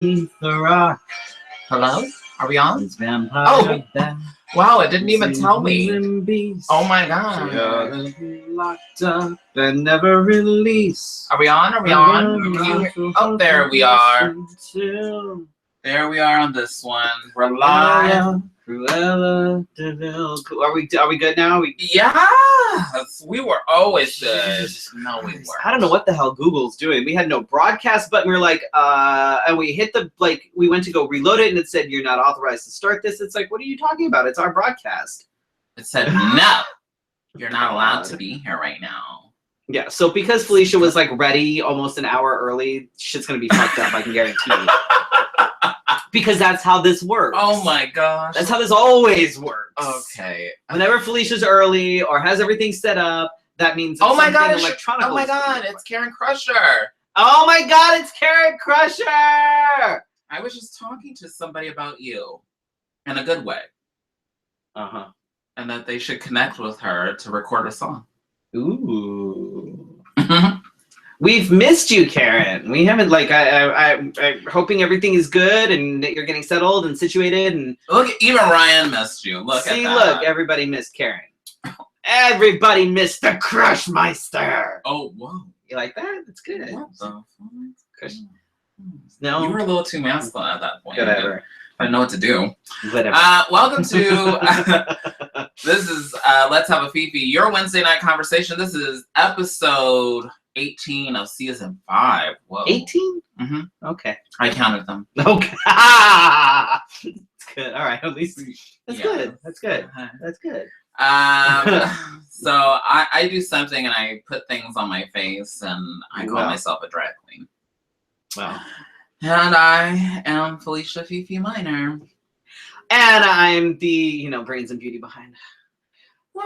The rock. Hello? Are we on? It's vampire. Oh! Wow, it didn't even tell me. Beast. Oh my god. Locked up and never release. Are we on? Are we on? Oh, there we are. There we are on this one. We're live. Cruella de Vil. Are we good now? Yes, we were always good. No, we weren't. I don't know what the hell Google's doing. We had no broadcast button. We were like, and we hit the, like, we went to go reload it and it said, you're not authorized to start this. It's like, what are you talking about? It's our broadcast. It said, no, you're not allowed to be here right now. Yeah, so because Felicia was like ready almost an hour early, shit's gonna be fucked up, I can guarantee you. Because that's how this works. Oh my gosh. That's how this always works. Okay. Whenever Felicia's early or has everything set up, that means it's oh my god, electronic. Oh my god, it's Karen Crusher. Oh my god, it's Karen Crusher! I was just talking to somebody about you in a good way. Uh-huh. And that they should connect with her to record a song. Ooh. We've missed you, Karen. We haven't, like, I'm hoping everything is good and that you're getting settled and situated. And look, even Ryan missed you. Look at that. Look, everybody missed Karen. Everybody missed the Crushmeister. Oh, whoa. You like that? That's good. What the fuck? No. You were a little too masculine at that point. Whatever. I don't know what to do. Whatever. Welcome to this is Let's Have a Fefe, your Wednesday night conversation. This is episode 18 of season 5. Whoa. 18? Mm-hmm. Okay. I counted them. Okay. That's good. All right. At least that's good. That's good. That's good. So I do something and I put things on my face and I call myself a drag queen. Wow. And I am Felicia Fefe Minor. And I'm the, brains and beauty behind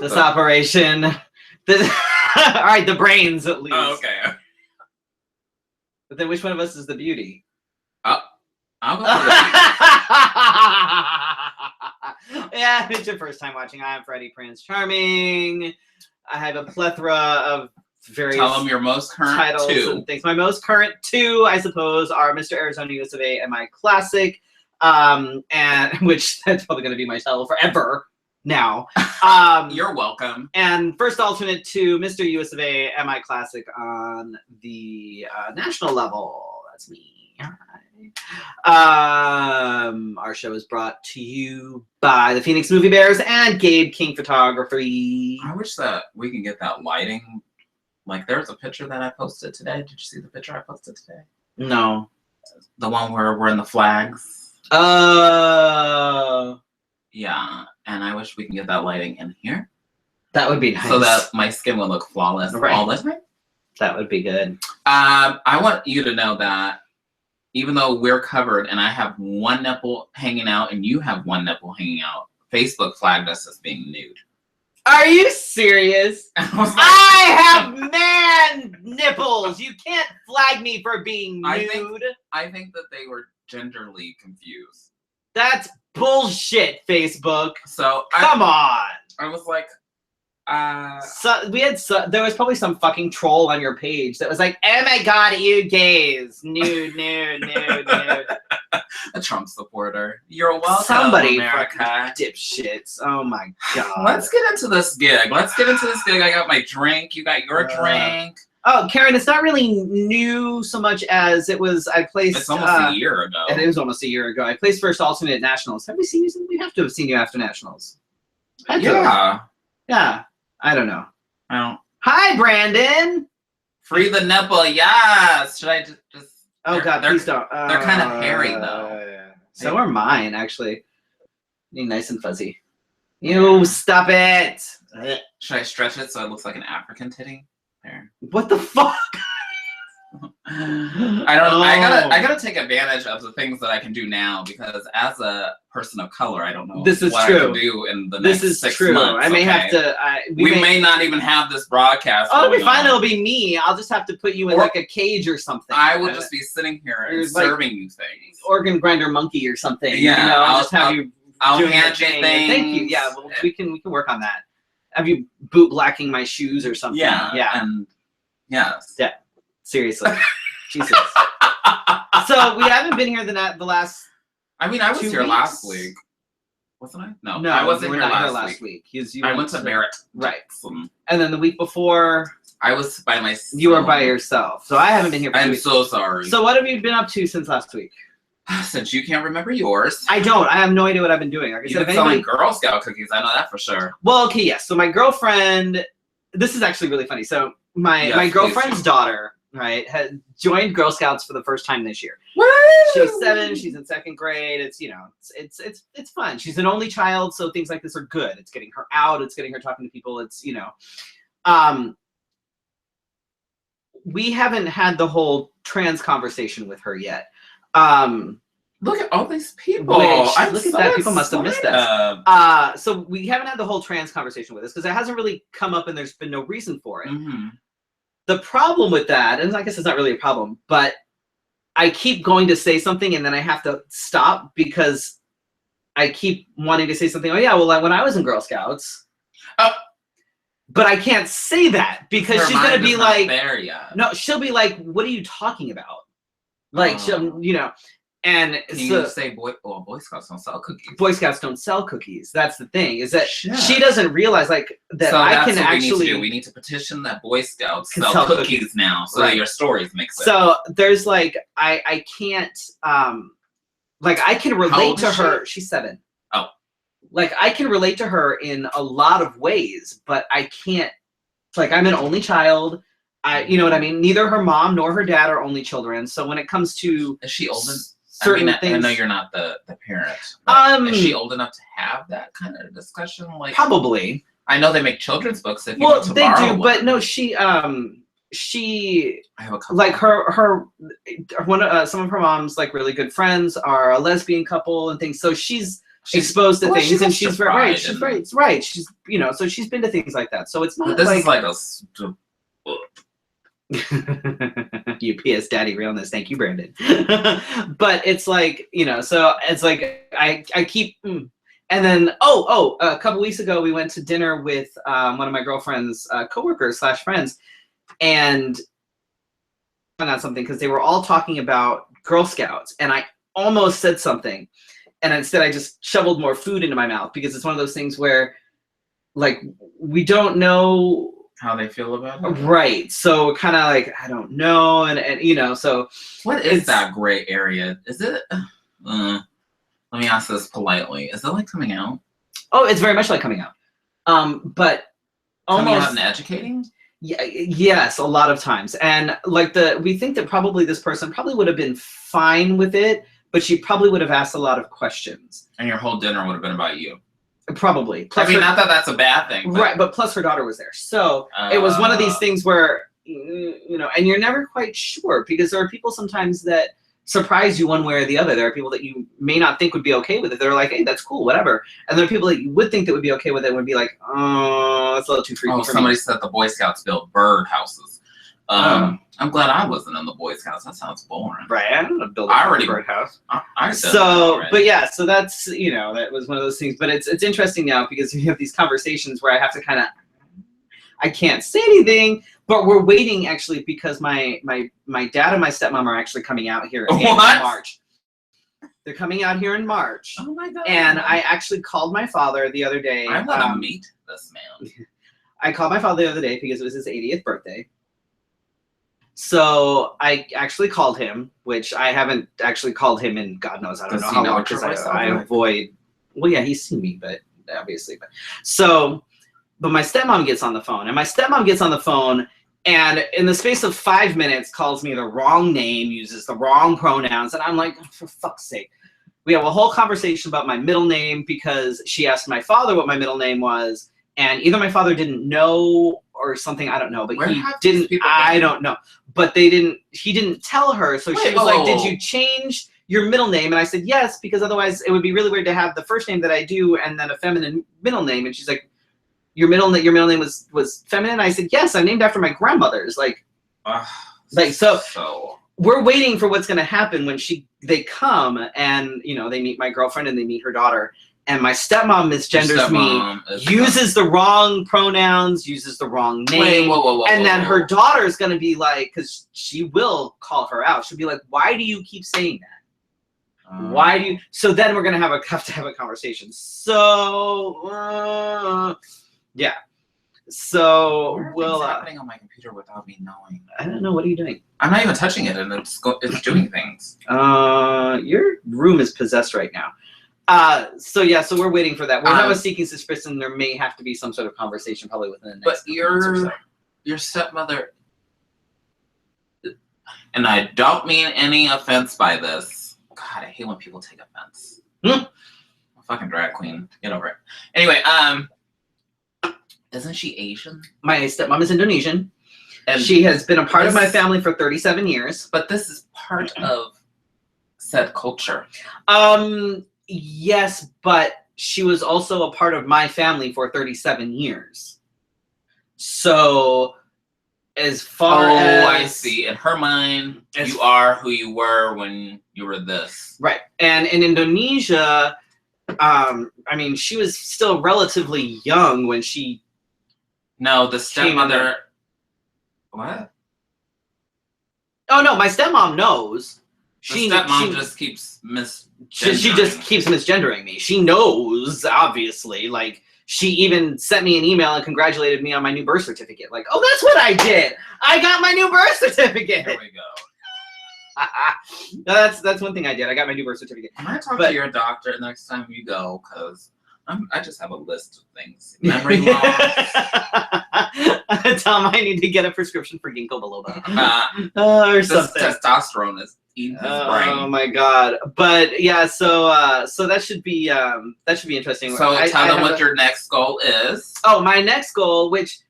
this operation. All right, the brains at least. Oh, okay. But then which one of us is the beauty? I'll go for the Yeah, it's your first time watching. I'm Freddy, Prinze Charming. I have a plethora of various Tell them your most current titles and things. My most current 2, I suppose, are Mr. Arizona USofA and my classic, and which that's probably going to be my title forever now. You're welcome. And first alternate to Mr. USofA and my classic on the national level. That's me. Our show is brought to you by the Phoenix Movie Bears and Gabe King Photography. I wish that we can get that lighting. Like, there's a picture that I posted today. Did you see the picture I posted today? No. The one where we're in the flags. Oh. Yeah, and I wish we can get that lighting in here. That would be nice. So that my skin would look flawless all the time. That would be good. I want you to know that even though we're covered and I have one nipple hanging out and you have one nipple hanging out, Facebook flagged us as being nude. Are you serious? I have man nipples. You can't flag me for being nude. I think that they were genderly confused. That's bullshit, Facebook. So come on. I was like, there was probably some fucking troll on your page that was like, oh my god, you gays, nude. A Trump supporter. You're welcome, somebody, America. Dipshits. Oh my god. Let's get into this gig. I got my drink. You got your drink. Oh, Karen, it's not really new so much as it was. I placed. It's almost a year ago. It was almost a year ago. I placed first alternate at Nationals. Have we seen you? We have to have seen you after Nationals. Yeah. Yeah. I don't know. I don't. Hi, Brandon. Free the nipple. Yes. Should I just? Oh god, please don't. They're kind of hairy though. So are mine, actually. Nice and fuzzy. You stop it. Should I stretch it so it looks like an African titty? There. What the fuck? I don't know. I gotta take advantage of the things that I can do now because as a person of color, I don't know what I can do in the next 6 months. I may have to. We may not even have this broadcast. Oh, it'll be fine. It'll be me. I'll just have to put you in like a cage or something. I will just be sitting here and serving you things. Organ grinder monkey or something. Yeah, I'll just have you. I'll hand you things. Thank you. Yeah, well, we can work on that. Have you boot blacking my shoes or something? Yeah. And yes. Yeah. Seriously. Jesus. So we haven't been here the last. I mean, I was 2 here weeks? last week. Wasn't I? No, No, I wasn't you were here not last week. I went to Merritt. Right. Jackson. And then the week before, I was by myself. you were by yourself. So I haven't been here for 2 I'm weeks. so sorry. So what have you been up to since last week? Since you can't remember yours. I don't. I have no idea what I've been doing. Like I You've said, been selling Girl Scout cookies. I know that for sure. Well, okay, yes. So my girlfriend, this is actually really funny. So my girlfriend's daughter, right, had joined Girl Scouts for the first time this year. Woo! She's 7. She's in 2nd grade. It's, you know, it's fun. She's an only child, so things like this are good. It's getting her out. It's getting her talking to people. It's, you know, we haven't had the whole trans conversation with her yet. Look at all these people. Look at that. People must have missed that. So we haven't had the whole trans conversation with us because it hasn't really come up and there's been no reason for it. Mm-hmm. The problem with that, and I guess it's not really a problem, but I keep going to say something and then I have to stop because I keep wanting to say something. Oh yeah, well, like when I was in Girl Scouts. But I can't say that because she's gonna be like, there yet. No, she'll be like, what are you talking about? Like, she'll, you know, and Can you say Boy Scouts don't sell cookies? Boy Scouts don't sell cookies. That's the thing, is that she doesn't realize like that. So I that's can what actually. we need to petition that Boy Scouts sell cookies now, so that your stories make sense. So there's like I can't like I can relate to her. She's 7. Oh. Like I can relate to her in a lot of ways, but I can't. Like I'm an only child. You know what I mean? Neither her mom nor her dad are only children. So when it comes to is she old? Certain things. I know you're not the parent. Is she old enough to have that kind of discussion? Like probably. I know they make children's books. If you well, want to they borrow do, one. but no, she. I have a couple. Like her one. Some of her mom's like really good friends are a lesbian couple and things. So she's exposed to things, and she's very right. She's right. She's you know, so she's been to things like that. So it's not. But this is like a. UPS daddy realness. Thank you, Brandon. But it's like, you know, so it's like I keep and then a couple weeks ago we went to dinner with one of my girlfriend's coworkers / friends and hung on something because they were all talking about Girl Scouts and I almost said something and instead I just shoveled more food into my mouth because it's one of those things where like we don't know how they feel about it, right? So kind of like I don't know, and you know, so what is that gray area? Is it? Let me ask this politely. Is it like coming out? Oh, it's very much like coming out. But almost coming out and educating. Yeah, yes, a lot of times, and like we think that probably this person probably would have been fine with it, but she probably would have asked a lot of questions. And your whole dinner would have been about you. Probably. Plus I mean, not that that's a bad thing. But... Right, but plus her daughter was there. So it was one of these things where, you know, and you're never quite sure because there are people sometimes that surprise you one way or the other. There are people that you may not think would be okay with it. They're like, hey, that's cool, whatever. And there are people that you would think that would be okay with it and would be like, oh, that's a little too freaky for somebody me. said the Boy Scouts built bird houses. I'm glad I wasn't in the Boy Scouts. That sounds boring. Right, I don't know, build a birdhouse. But yeah, so that's, you know, that was one of those things. But it's interesting now because we have these conversations where I have to kind of, I can't say anything, but we're waiting actually because my dad and my stepmom are actually coming out here in March. They're coming out here in March. Oh my God. And I actually called my father the other day. I want to meet this man. I called my father the other day because it was his 80th birthday. So I actually called him, which I haven't actually called him in God knows, I don't know how long, because I avoid, well, yeah, he's seen me, but obviously, but my stepmom gets on the phone and in the space of 5 minutes calls me the wrong name, uses the wrong pronouns. And I'm like, oh, for fuck's sake. We have a whole conversation about my middle name because she asked my father what my middle name was. And either my father didn't know or something, I don't know, but he didn't, I don't know. But he didn't tell her. So she was like, did you change your middle name? And I said, yes, because otherwise it would be really weird to have the first name that I do and then a feminine middle name. And she's like, your middle name was feminine? I said, yes, I'm named after my grandmother's. So we're waiting for what's going to happen when they come and, you know, they meet my girlfriend and they meet her daughter. and my stepmom misgenders me, uses the wrong pronouns, uses the wrong name. Wait, whoa, and then her daughter's going to be like, because she will call her out. She'll be like, why do you keep saying that? Why do you? So then we're going to have to have a conversation. So, yeah. So what are happening on my computer without me knowing? I don't know. What are you doing? I'm not even touching it, and it's doing things. Your room is possessed right now. So yeah, so we're waiting for that. We'll have a seeking suspicion. There may have to be some sort of conversation probably within the next couple months or so. Your stepmother, and I don't mean any offense by this. God, I hate when people take offense. A fucking drag queen. Get over it. Anyway, isn't she Asian? My stepmom is Indonesian. And she has been a part of my family for 37 years. But this is part of said culture. Yes, but she was also a part of my family for 37 years. So, as far as... I see. In her mind, you are who you were when you were this. Right. And in Indonesia, I mean, she was still relatively young when she... No, the stepmother... What? Oh, no, my stepmom knows. She just keeps She just keeps misgendering me. She knows, obviously. Like, she even sent me an email and congratulated me on my new birth certificate. Like, oh, that's what I did. I got my new birth certificate. There we go. That's one thing I did. I got my new birth certificate. Can I talk to your doctor next time you go? Because I just have a list of things. Memory loss. Tell him I need to get a prescription for ginkgo biloba. Or something. Testosterone is eating his brain. Oh my god! But yeah, so that should be interesting. So tell them what your next goal is. Oh, my next goal, which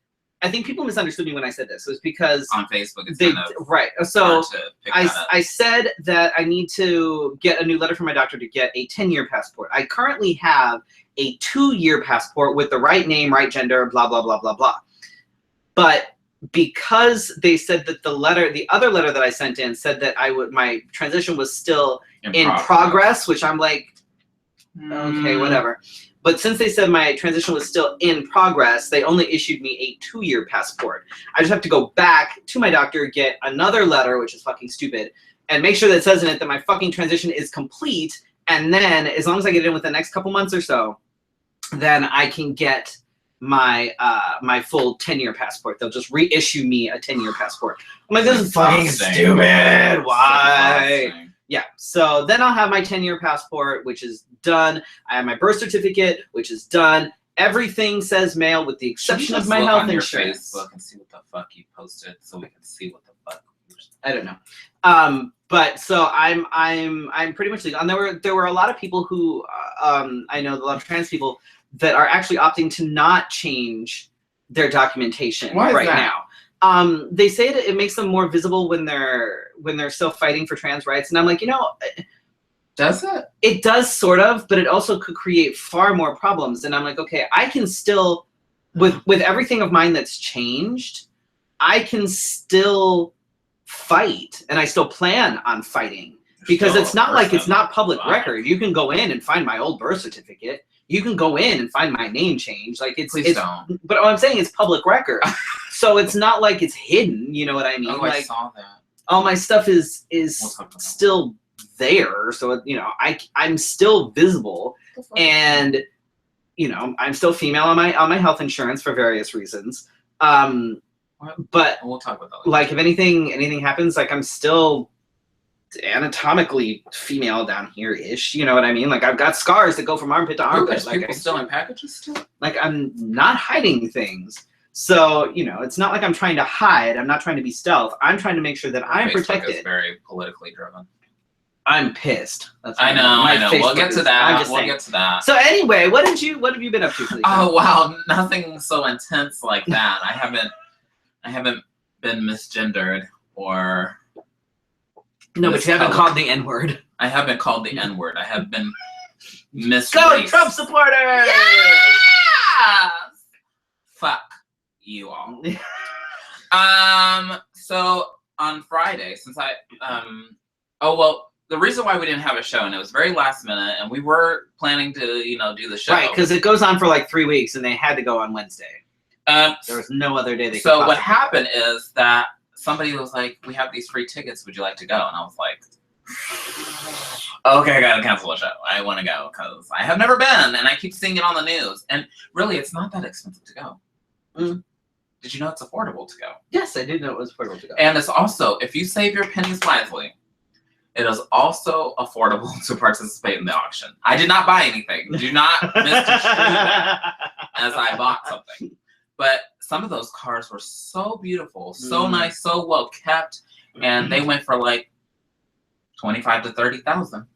I think people misunderstood me when I said this, was because on Facebook it's right. So I said that I need to get a new letter from my doctor to get a 10-year passport. I currently have a 2-year passport with the right name, right gender, blah blah blah blah blah. But because they said that the other letter that I sent in said that my transition was still in progress, which I'm like, okay, whatever. But since they said my transition was still in progress, they only issued me a 2-year passport. I just have to go back to my doctor, get another letter, which is fucking stupid, and make sure that it says in it that my fucking transition is complete. And then, as long as I get it in within the next couple months or so, then I can get my my full 10-year passport. They'll just reissue me a 10-year passport. I'm like, this is fucking stupid. Why? Yeah, so then I'll have my 10-year passport, which is done. I have my birth certificate, which is done. Everything says mail with the exception of my health insurance. Facebook and see what the fuck you posted, so we can see what the fuck. I don't know. But so I'm pretty much legal. And there were a lot of people who I know, a lot of trans people that are actually opting to not change their documentation right now. They say that it makes them more visible when they're still fighting for trans rights, and I'm like, does it? It does sort of, but it also could create far more problems. And I'm like, okay, I can still, with everything of mine that's changed, I can still fight, and I still plan on fighing, because it's not like it's not public record. You can go in and find my old birth certificate. You can go in and find my name change. Like Please don't. But what I'm saying is public record. So it's not like it's hidden, you know what I mean? Oh, like, I saw that. All my stuff is still there. So, I'm still visible, and, I'm still female on my health insurance for various reasons. But we'll talk about that later. Like, if anything happens, like, I'm still anatomically female down here-ish, you know what I mean? Like, I've got scars that go from armpit to armpit. There's people still in packages still? Like, I'm not hiding things. So, it's not like I'm trying to hide. I'm not trying to be stealth. I'm trying to make sure that I'm protected. Is very politically driven. I'm pissed. I know. We'll get to that. So anyway, what have you been up to, Felicia? Oh wow, nothing so intense like that. I haven't been misgendered or. No, but you haven't called the N-word. I haven't called the N-word. I have been misraced. Go Trump supporters! Yeah! Fuck you all. So on Friday, since the reason why we didn't have a show, and it was very last minute, and we were planning to, you know, do the show. Right, because it goes on for like 3 weeks, and they had to go on Wednesday. There was no other day they could So what happened is that somebody was like, we have these free tickets, would you like to go? And I was like, okay, I gotta cancel the show. I want to go because I have never been, and I keep seeing it on the news. And really, it's not that expensive to go. Mm. Did you know it's affordable to go? Yes, I did know it was affordable to go. And it's also, if you save your pennies wisely, it is also affordable to participate in the auction. I did not buy anything. Do not misconstrue that as I bought something. But some of those cars were so beautiful, so nice, so well kept, and they went for like 25 to 30,000.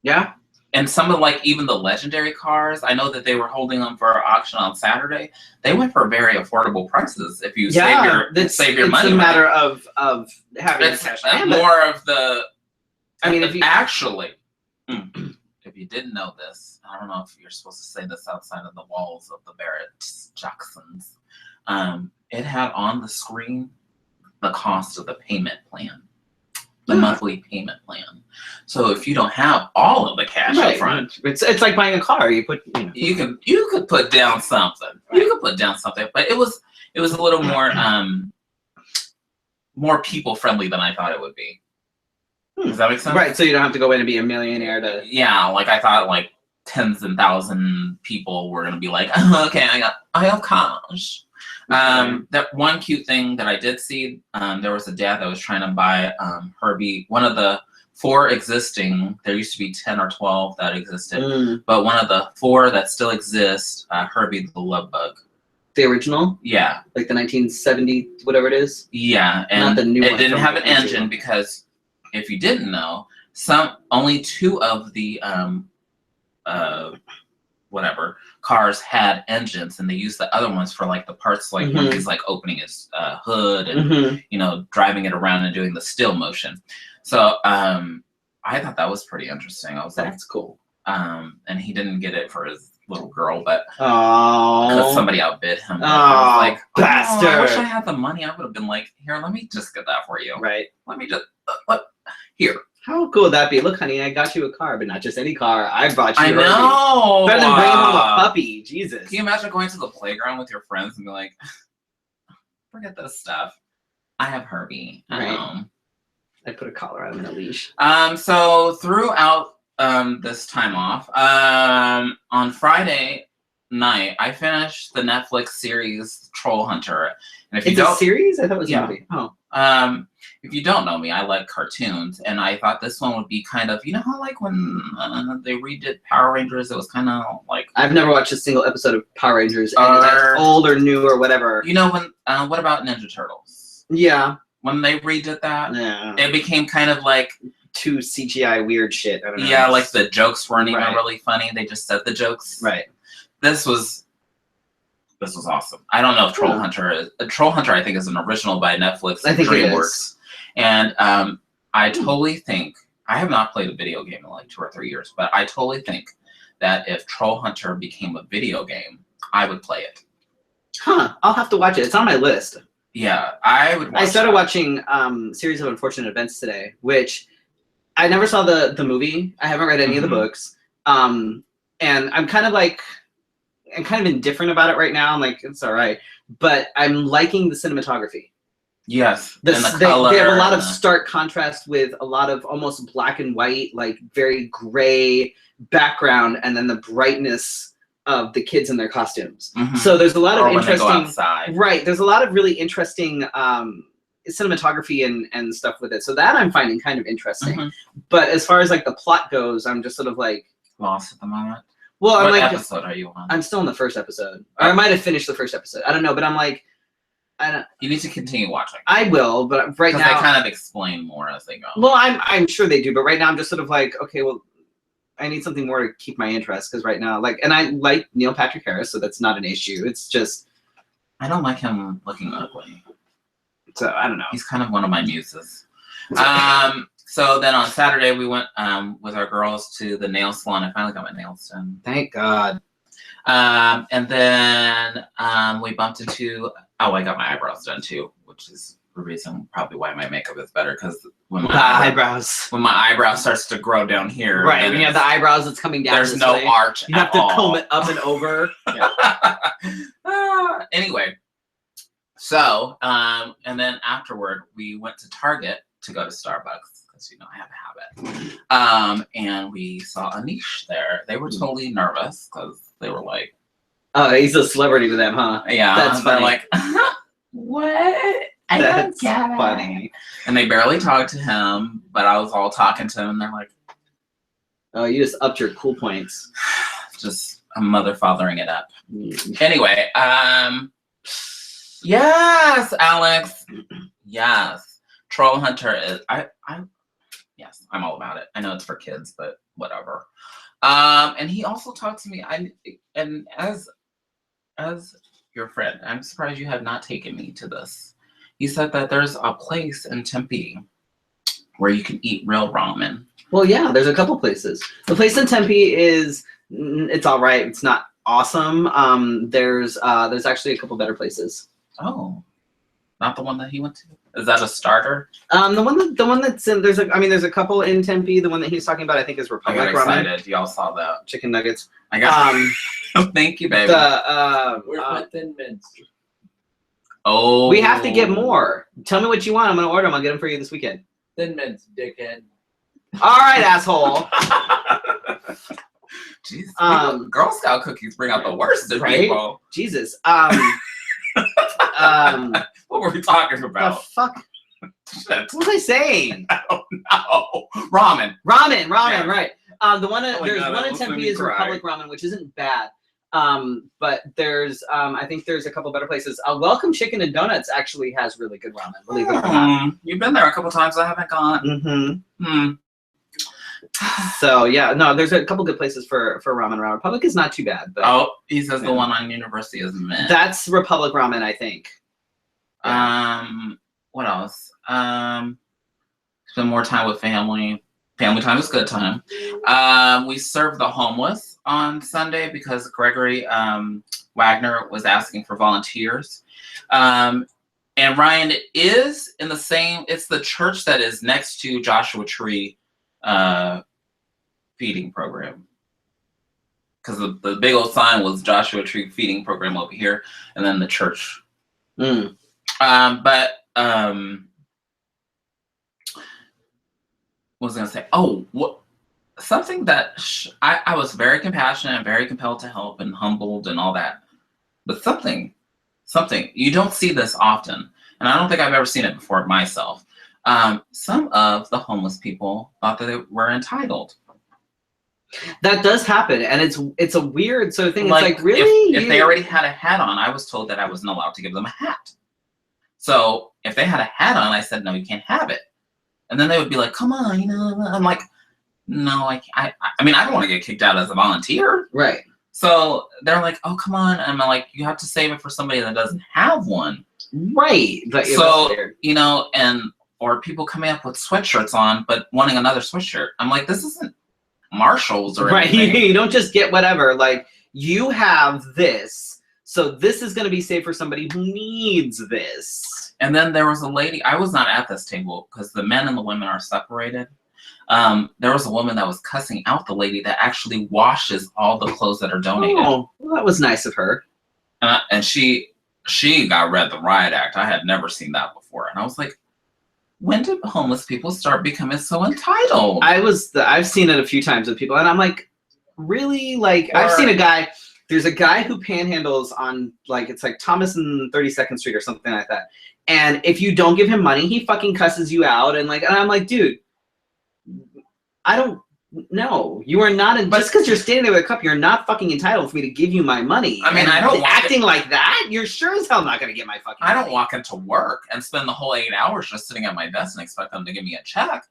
Yeah. And some of like even the legendary cars, I know that they were holding them for auction on Saturday. They went for very affordable prices if you save your money. It's a matter of having cash. More of the. I mean, if you actually, if you didn't know this, I don't know if you're supposed to say this outside of the walls of the Barrett Jacksons. It had on the screen the cost of the payment plan. The monthly payment plan. So if you don't have all of the cash up front, it's like buying a car. You put you could put down something. Right. You could put down something, but it was a little more more people friendly than I thought it would be. Does that make sense? Right. So you don't have to go in and be a millionaire to. Yeah, like I thought, like tens and thousand people were gonna be like, oh, okay, I have cash. That one cute thing that I did see, there was a dad that was trying to buy Herbie, one of the 4 existing, there used to be 10 or 12 that existed, but one of the 4 that still exist, Herbie the Love Bug. The original? Yeah. Like the 1970, whatever it is? Yeah, and not the new it one didn't have an engine because, if you didn't know, only 2 of the whatever cars had engines, and they used the other ones for like the parts, like when he's like opening his hood and you know, driving it around and doing the still motion. So I thought that was pretty interesting. I was like, that's cool. And he didn't get it for his little girl, but oh, because somebody outbid him. Oh, I was like, bastard! I wish I had the money. I would have been like, here, let me just get that for you. Right. Let me just here. How cool would that be? Look, honey, I got you a car, but not just any car. I brought you. I know. Better than bringing home a puppy. Jesus. Can you imagine going to the playground with your friends and be like, forget this stuff. I have Herbie. Right. I put a collar on him and a leash. So throughout this time off, on Friday night, I finished the Netflix series Troll Hunter. And if it's a series? I thought it was a movie. Oh. If you don't know me, I like cartoons, and I thought this one would be kind of, you know how like when they redid Power Rangers, it was kind of like. I've never watched a single episode of Power Rangers, and old or new or whatever. You know when? What about Ninja Turtles? Yeah. When they redid that, it became kind of like too CGI weird shit. I don't know. Yeah, like the jokes weren't even really funny. They just said the jokes. Right. This was awesome. I don't know if Troll Hunter is Troll Hunter. I think is an original by Netflix. I think DreamWorks. And I totally think, I have not played a video game in like 2 or 3 years, but I totally think that if Troll Hunter became a video game, I would play it. Huh. I'll have to watch it. It's on my list. Yeah, I would watch I started watching Series of Unfortunate Events today, which I never saw the movie. I haven't read any of the books. And I'm kind of indifferent about it right now. I'm like, it's all right. But I'm liking the cinematography. Yes, and the color. They have a lot of stark contrast with a lot of almost black and white, like very gray background, and then the brightness of the kids in their costumes. So there's a lot of interesting. When they go outside. Right. There's a lot of really interesting cinematography and stuff with it. So that I'm finding kind of interesting. But as far as like the plot goes, I'm just sort of like lost at the moment. Well, what I'm like, episode are you on? I'm still in the first episode, or I might have finished the first episode. I don't know, but I'm like. You need to continue watching. I will, but right now they kind of explain more as they go. Well, I'm sure they do, but right now I'm just sort of like, okay, well, I need something more to keep my interest because right now, like, and I like Neil Patrick Harris, so that's not an issue. It's just I don't like him looking ugly, so I don't know. He's kind of one of my muses. So then on Saturday we went with our girls to the nail salon. I finally got my nails done. Thank God. And then we bumped into. Oh, I got my eyebrows done too, which is reason probably why my makeup is better, because when my eyebrows starts to grow down here, right? When you have the eyebrows that's coming down, there's no arch. You have to comb it up and over. Anyway, so and then afterward we went to Target to go to Starbucks because you know I have a habit. And we saw a niche there. They were totally nervous because they were like, "Oh, he's a celebrity to them, huh?" Yeah, that's funny. They're like, "What?" That's funny. And they barely talked to him, but I was all talking to him, and they're like, "Oh, you just upped your cool points." Just a mother fathering it up. Anyway, yes, Alex. Yes. Troll Hunter is yes, I'm all about it. I know it's for kids, but whatever. And he also talked to me. And as your friend, I'm surprised you have not taken me to this. He said that there's a place in Tempe where you can eat real ramen. Well, yeah, there's a couple places. The place in Tempe it's all right. It's not awesome. There's actually a couple better places. Oh, not the one that he went to? Is that a starter? The one that's in, there's a couple in Tempe. The one that he's talking about, I think, is Republic I got Ramen. excited. Y'all saw that. Chicken nuggets. I got thank you, baby. Where's my Thin Mints? Oh. We have to get more. Tell me what you want. I'm gonna order them. I'll get them for you this weekend. Thin Mints, dickhead. All right, asshole. Jeez, Girl Scout cookies bring out the worst in people. Jesus. What were we talking about? The fuck? Shit. What was I saying? I don't know. Ramen, yeah. Right. There's God, one in Tempe is Republic Ramen, which isn't bad. But there's I think there's a couple better places. Welcome Chicken and Donuts actually has really good ramen. Believe it or not. You've been there a couple times. I haven't gone. So yeah, no, there's a couple good places for ramen around. Republic is not too bad. But, he says the one on University is meh. That's Republic Ramen, I think. What else? Spend more time with family. Family time is good time. We served the homeless on Sunday because Gregory Wagner was asking for volunteers. And Ryan is in the same, it's the church that is next to Joshua Tree feeding program. Because the big old sign was Joshua Tree feeding program over here, and then the church. What was I gonna say? Oh, what? Something that I was very compassionate and very compelled to help and humbled and all that. But something you don't see this often, and I don't think I've ever seen it before myself. Some of the homeless people thought that they were entitled. That does happen, and it's a weird sort of thing. It's like really, if they already had a hat on, I was told that I wasn't allowed to give them a hat. So if they had a hat on, I said no, you can't have it. And then they would be like, "Come on, you know." I'm like, "No, I mean, I don't want to get kicked out as a volunteer." Right. So they're like, "Oh, come on," and I'm like, "You have to save it for somebody that doesn't have one." Right. But so or people coming up with sweatshirts on, but wanting another sweatshirt. I'm like, this isn't Marshalls or anything. Right. You don't just get whatever. Like, you have this, so this is going to be saved for somebody who needs this. And then there was a lady. I was not at this table because the men and the women are separated. There was a woman that was cussing out the lady that actually washes all the clothes that are donated. Oh, well, that was nice of her. And she got read the riot act. I had never seen that before, and I was like, when did homeless people start becoming so entitled? I've seen it a few times with people, and I'm like, really? Like, I've seen a guy. There's a guy who panhandles on, like, it's like Thomas and 32nd Street or something like that. And if you don't give him money, he fucking cusses you out. And I'm like, dude, I don't know. You are not, just because you're standing there with a cup, you're not fucking entitled for me to give you my money. I mean, I don't acting like that. You're sure as hell not going to get my fucking money. I don't walk into work and spend the whole 8 hours just sitting at my desk and expect them to give me a check.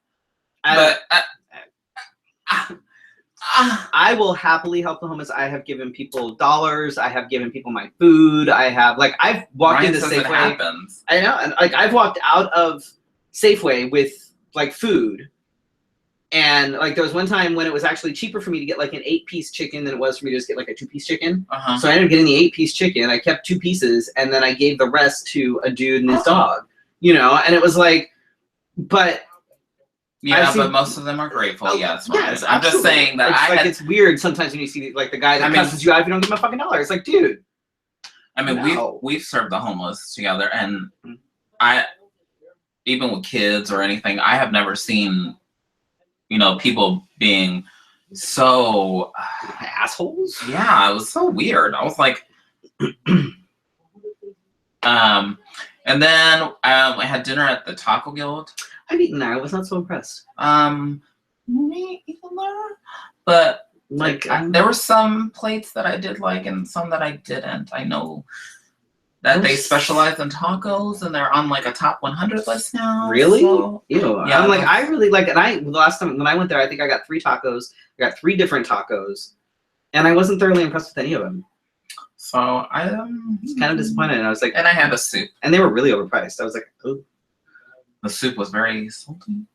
I will happily help the homeless. I have given people dollars. I have given people my food. I've walked into Safeway. It happens. I know, and like I've walked out of Safeway with like food, and like there was one time when it was actually cheaper for me to get like an 8-piece chicken than it was for me to just get like a 2-piece chicken. So I ended up getting the 8-piece chicken. I kept 2 pieces, and then I gave the rest to a dude and his dog. you know, and it was like, but. Yeah, but most of them are grateful. Yes, yes, I'm just saying that it's weird sometimes when you see like the guy that cusses you out if you don't give him a fucking $1. It's like, dude. I mean, we've served the homeless together, and even with kids or anything, I have never seen, you know, people being so assholes. Yeah, it was so weird. I was like, and then I had dinner at the Taco Guild. I've eaten there. I was not so impressed. Me either. But like, there were some plates that I did like, and some that I didn't. I know that they specialize in tacos, and they're on like a top 100 list now. Really? So, ew. Yeah, I'm like, I really like it. The last time when I went there, I think I got 3 tacos. I got 3 different tacos, and I wasn't thoroughly impressed with any of them. So I was kind of disappointed. And I was like, and I had a soup, and they were really overpriced. I was like, oh. The soup was very salty.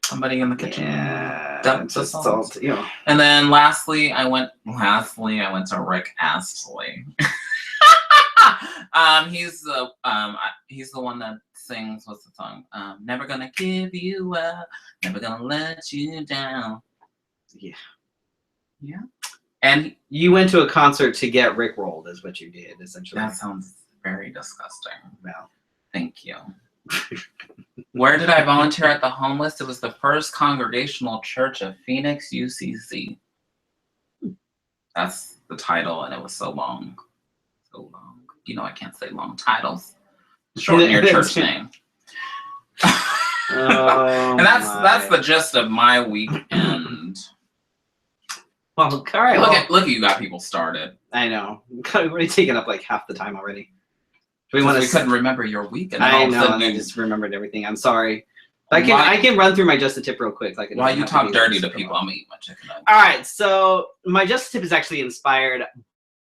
Somebody in the kitchen dumped the salt. You know. And then lastly, I went to Rick Astley. He's the one that sings, what's the song? Never gonna give you up, never gonna let you down. Yeah. Yeah. And you went to a concert to get Rickrolled, is what you did, essentially. That sounds very disgusting. Well, thank you. Where did I volunteer at the homeless? It was the First Congregational Church of Phoenix, UCC. That's the title, and it was so long. So long. You know I can't say long titles. Shorten your church name. And that's the gist of my weekend. Well, all right. Look, you got people started. I know. We're already taking up like half the time already. We couldn't remember your weekend. I know, and I just remembered everything. I'm sorry. I can run through my just a tip real quick. Like, why you talk dirty to people? I'm gonna eat my chicken. All right, so my just a tip is actually inspired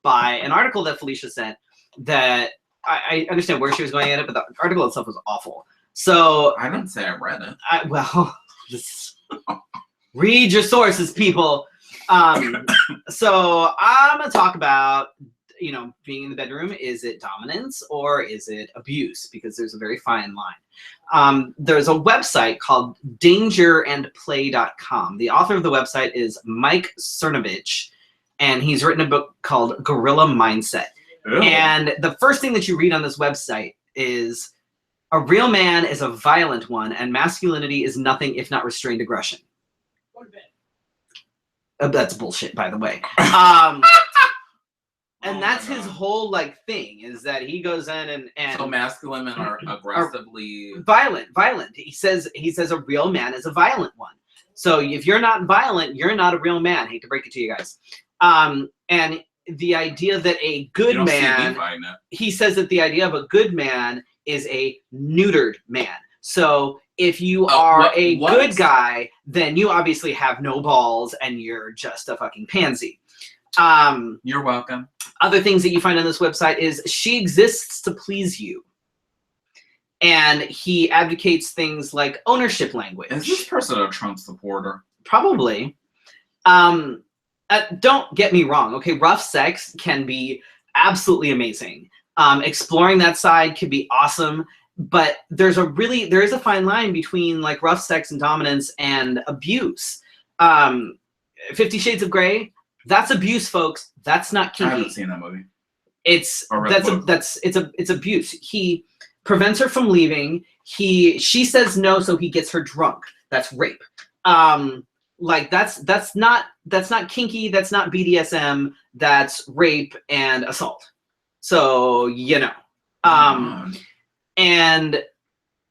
by an article that Felicia sent. That I understand where she was going at it, but the article itself was awful. So I didn't say I read it. Read your sources, people. So I'm gonna talk about, you know, being in the bedroom. Is it dominance or is it abuse? Because there's a very fine line. There's a website called dangerandplay.com. The author of the website is Mike Cernovich, and he's written a book called Gorilla Mindset. Ew. And the first thing that you read on this website is a real man is a violent one, and masculinity is nothing if not restrained aggression. That's bullshit, by the way. And that's his whole like thing, is that he goes in and so masculine men are aggressively violent. He says a real man is a violent one. So if you're not violent, you're not a real man. I hate to break it to you guys. And the idea that a good man, he says that the idea of a good man is a neutered man. So if you are a good guy, then you obviously have no balls and you're just a fucking pansy. You're welcome. Other things that you find on this website is she exists to please you. And he advocates things like ownership language. Is this person a Trump supporter? Probably. Don't get me wrong. Okay, rough sex can be absolutely amazing. Exploring that side could be awesome. But there is a fine line between like rough sex and dominance and abuse. 50 Shades of Grey, that's abuse, folks. That's not kinky. I haven't seen that movie. It's abuse. He prevents her from leaving. She says no, so he gets her drunk. That's rape. Like that's not kinky. That's not BDSM. That's rape and assault. So you know. And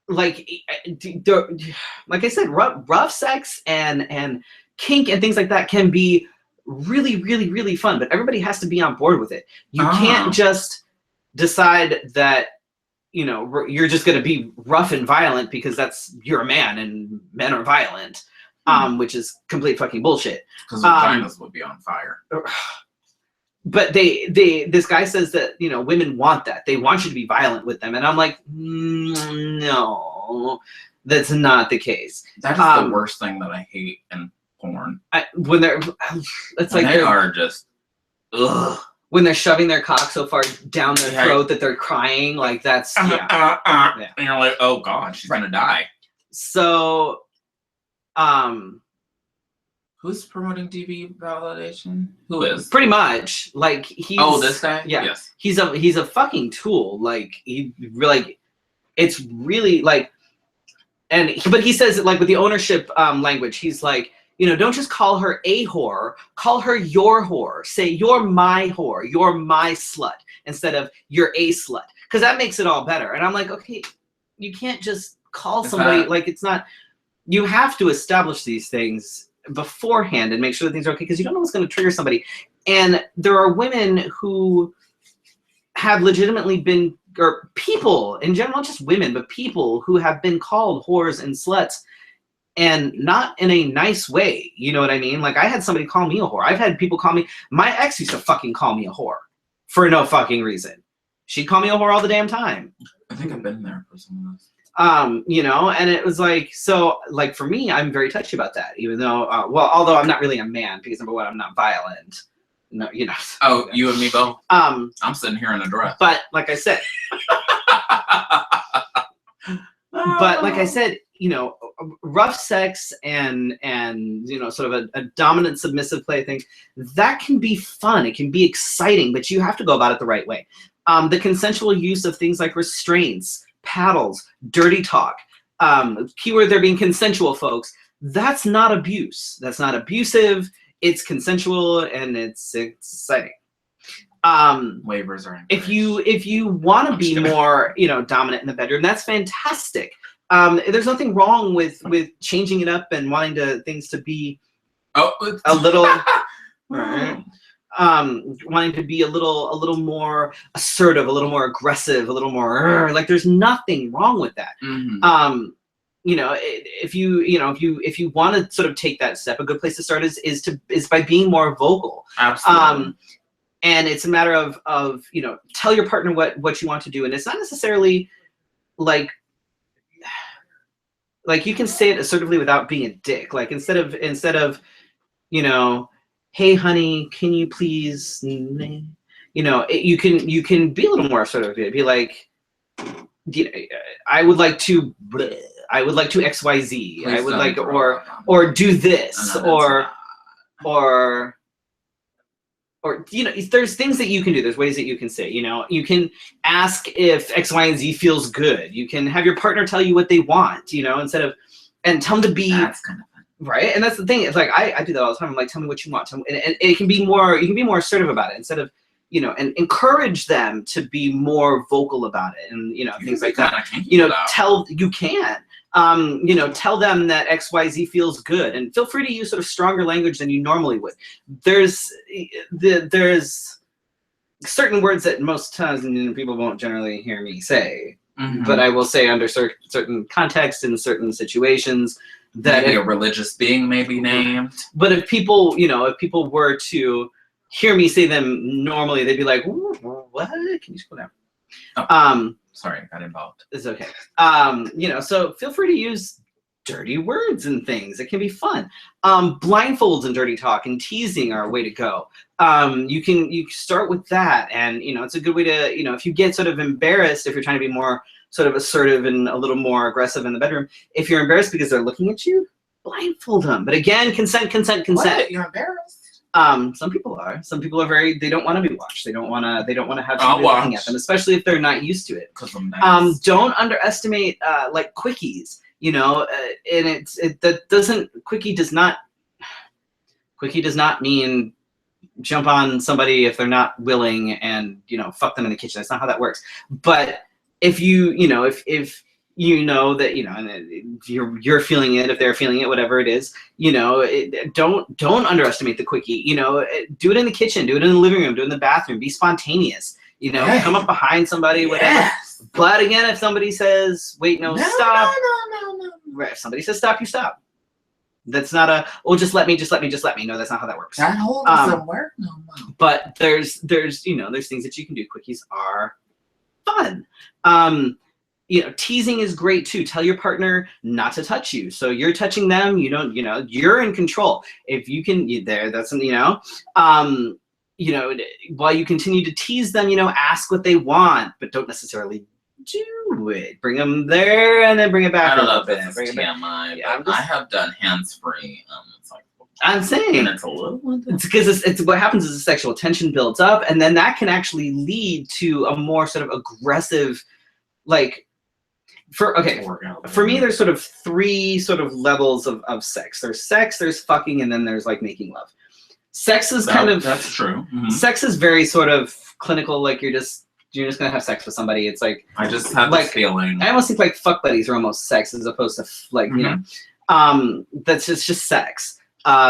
like I said, rough sex and kink and things like that can be really, really, really fun, but everybody has to be on board with it. You can't just decide that, you know, you're just going to be rough and violent because you're a man and men are violent, which is complete fucking bullshit. Because vaginas would be on fire. But this guy says that, you know, women want that. They want you to be violent with them. And I'm like, no, that's not the case. That is the worst thing that I hate in porn. It's like they are just, ugh. when they're shoving their cock so far down their throat that they're crying, like that's yeah. And you're like, oh god, she's gonna die. So, who's promoting DV validation? Who is? Pretty much, like he's. Oh, this guy. Yeah, yes. He's a fucking tool. Like it's really like, but he says it like with the ownership language. He's like, don't just call her a whore, call her your whore. Say you're my whore, you're my slut, instead of you're a slut, because that makes it all better. And I'm like, okay, you can't just call somebody like it's not. You have to establish these things beforehand and make sure that things are okay, because you don't know what's going to trigger somebody. And there are women who have legitimately been, or people in general, not just women, but people who have been called whores and sluts, and not in a nice way. You know what I mean? Like, I had somebody call me a whore. I've had people call me, my ex used to fucking call me a whore for no fucking reason. She'd call me a whore all the damn time. I think I've been there for some of this. And it was like, so like for me, I'm very touchy about that, even though, although I'm not really a man, because number one, I'm not violent. No, Oh, you and me both. I'm sitting here in a dress. But like I said, rough sex and sort of a dominant submissive play thing, that can be fun. It can be exciting, but you have to go about it the right way. The consensual use of things like restraints, paddles, dirty talk, keyword there being consensual, folks. That's not abuse. That's not abusive. It's consensual and it's exciting. Waivers are encouraged. If you want to be more dominant in the bedroom, that's fantastic. There's nothing wrong with changing it up and wanting things to be a little wanting to be a little more assertive, a little more aggressive, a little more like, there's nothing wrong with that. Mm-hmm. If you want to sort of take that step, a good place to start is by being more vocal. Absolutely. And it's a matter of tell your partner what you want to do, and it's not necessarily like you can say it assertively without being a dick. Like instead of hey honey, can you please, you can be a little more assertive. Be like, I would like to XYZ. I would like, or do this, or there's things that you can do. There's ways that you can say, you can ask if X, Y, and Z feels good. You can have your partner tell you what they want, instead of, and tell them to be, that's kind of fun. Right. And that's the thing. It's like, I do that all the time. I'm like, tell me what you want. And it can be more, you can be more assertive about it instead of, and encourage them to be more vocal about it. And, things like that, tell them that XYZ feels good, and feel free to use sort of stronger language than you normally would. There's certain words that most times people won't generally hear me say, but I will say under certain contexts in certain situations that maybe a religious being may be named. But if people were to hear me say them normally, they'd be like, what? Can you just go down? Oh. Sorry, I got involved. It's okay. So feel free to use dirty words and things. It can be fun. Blindfolds and dirty talk and teasing are a way to go. You start with that, and it's a good way to, if you get sort of embarrassed, if you're trying to be more sort of assertive and a little more aggressive in the bedroom, if you're embarrassed because they're looking at you, blindfold them. But again, consent. What? You're embarrassed? Some people are. Some people are they don't want to be watched. They don't want to have somebody looking at them, especially if they're not used to it. Nice. Don't underestimate like quickies, and quickie does not mean jump on somebody if they're not willing and fuck them in the kitchen. That's not how that works. But if if that and you're feeling it, if they're feeling it, whatever it is, don't underestimate the quickie. Do it in the kitchen, do it in the living room, do it in the bathroom. Be spontaneous. Come up behind somebody, whatever. But again, if somebody says wait, no, stop. No. Right, if somebody says stop, you stop. That's not just let me. No, that's not how that works. That hold somewhere. No. But there's things that you can do. Quickies are fun. Teasing is great too. Tell your partner not to touch you. So you're touching them, you're in control. If you can, that's you know, while you continue to tease them, you know, ask what they want, but don't necessarily do it. Bring them there and then bring it back. I don't know a if little this bit. is Bring it back. TMI, Yeah, but I have done hands-free. It's like, I'm saying. and it's a little. It's because it's what happens is the sexual tension builds up, and then that can actually lead to a more sort of aggressive, like, for me, there's sort of 3 sort of levels of sex. There's sex, there's fucking, and then there's like making love. Sex is that's true. Mm-hmm. Sex is very sort of clinical, like you're just gonna have sex with somebody. It's like I just have like, this feeling. I almost think like fuck buddies are almost sex as opposed to like you know, that's just sex.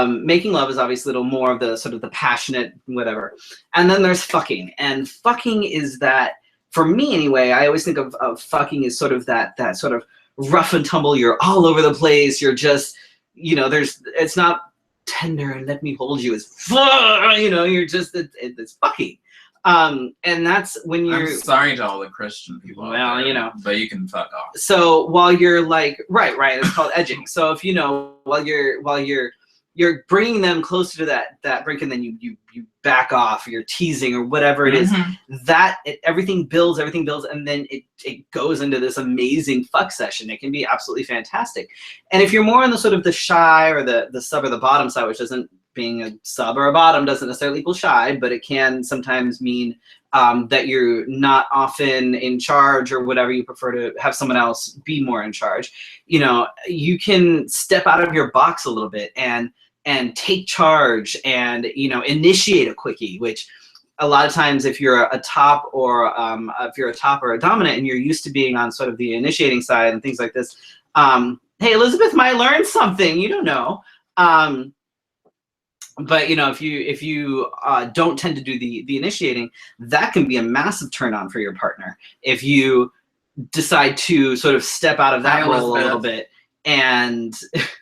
Making love is obviously a little more of the sort of the passionate whatever, and then there's fucking, and fucking is that, for me anyway, I always think of fucking as sort of that sort of rough and tumble. You're all over the place. You're just, you know, it's not tender and let me hold you. It's, you know, you're just, it's fucking. And that's when you're. I'm sorry to all the Christian people. Well, there, you know. But you can fuck off. So while you're like, right, it's called edging. So if you know, while you're bringing them closer to that brink, and then you back off, you're teasing or whatever it is, everything builds, and then it goes into this amazing fuck session. It can be absolutely fantastic. And if you're more on the sort of the shy or the sub or the bottom side, which doesn't, being a sub or a bottom doesn't necessarily equal shy, but it can sometimes mean that you're not often in charge or whatever, you prefer to have someone else be more in charge. You know, you can step out of your box a little bit and take charge and, you know, initiate a quickie, which a lot of times if you're a top or if you're a top or a dominant and you're used to being on sort of the initiating side and things like this, hey, Elizabeth might learn something, you don't know. But you know, if you don't tend to do the initiating, that can be a massive turn on for your partner. If you decide to sort of step out of that role a little bit, and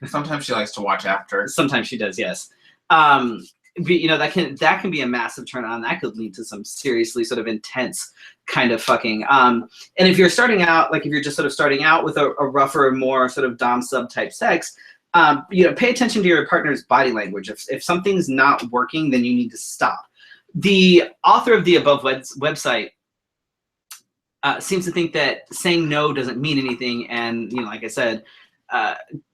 sometimes she likes to watch after. Sometimes she does, yes. But, you know, that can be a massive turn on. That could lead to some seriously sort of intense kind of fucking. And if you're starting out, like if you're just sort of starting out with a rougher, more sort of dom sub type sex. You know, pay attention to your partner's body language. If something's not working, then you need to stop. The author of the above website seems to think that saying no doesn't mean anything, and you know, like I said,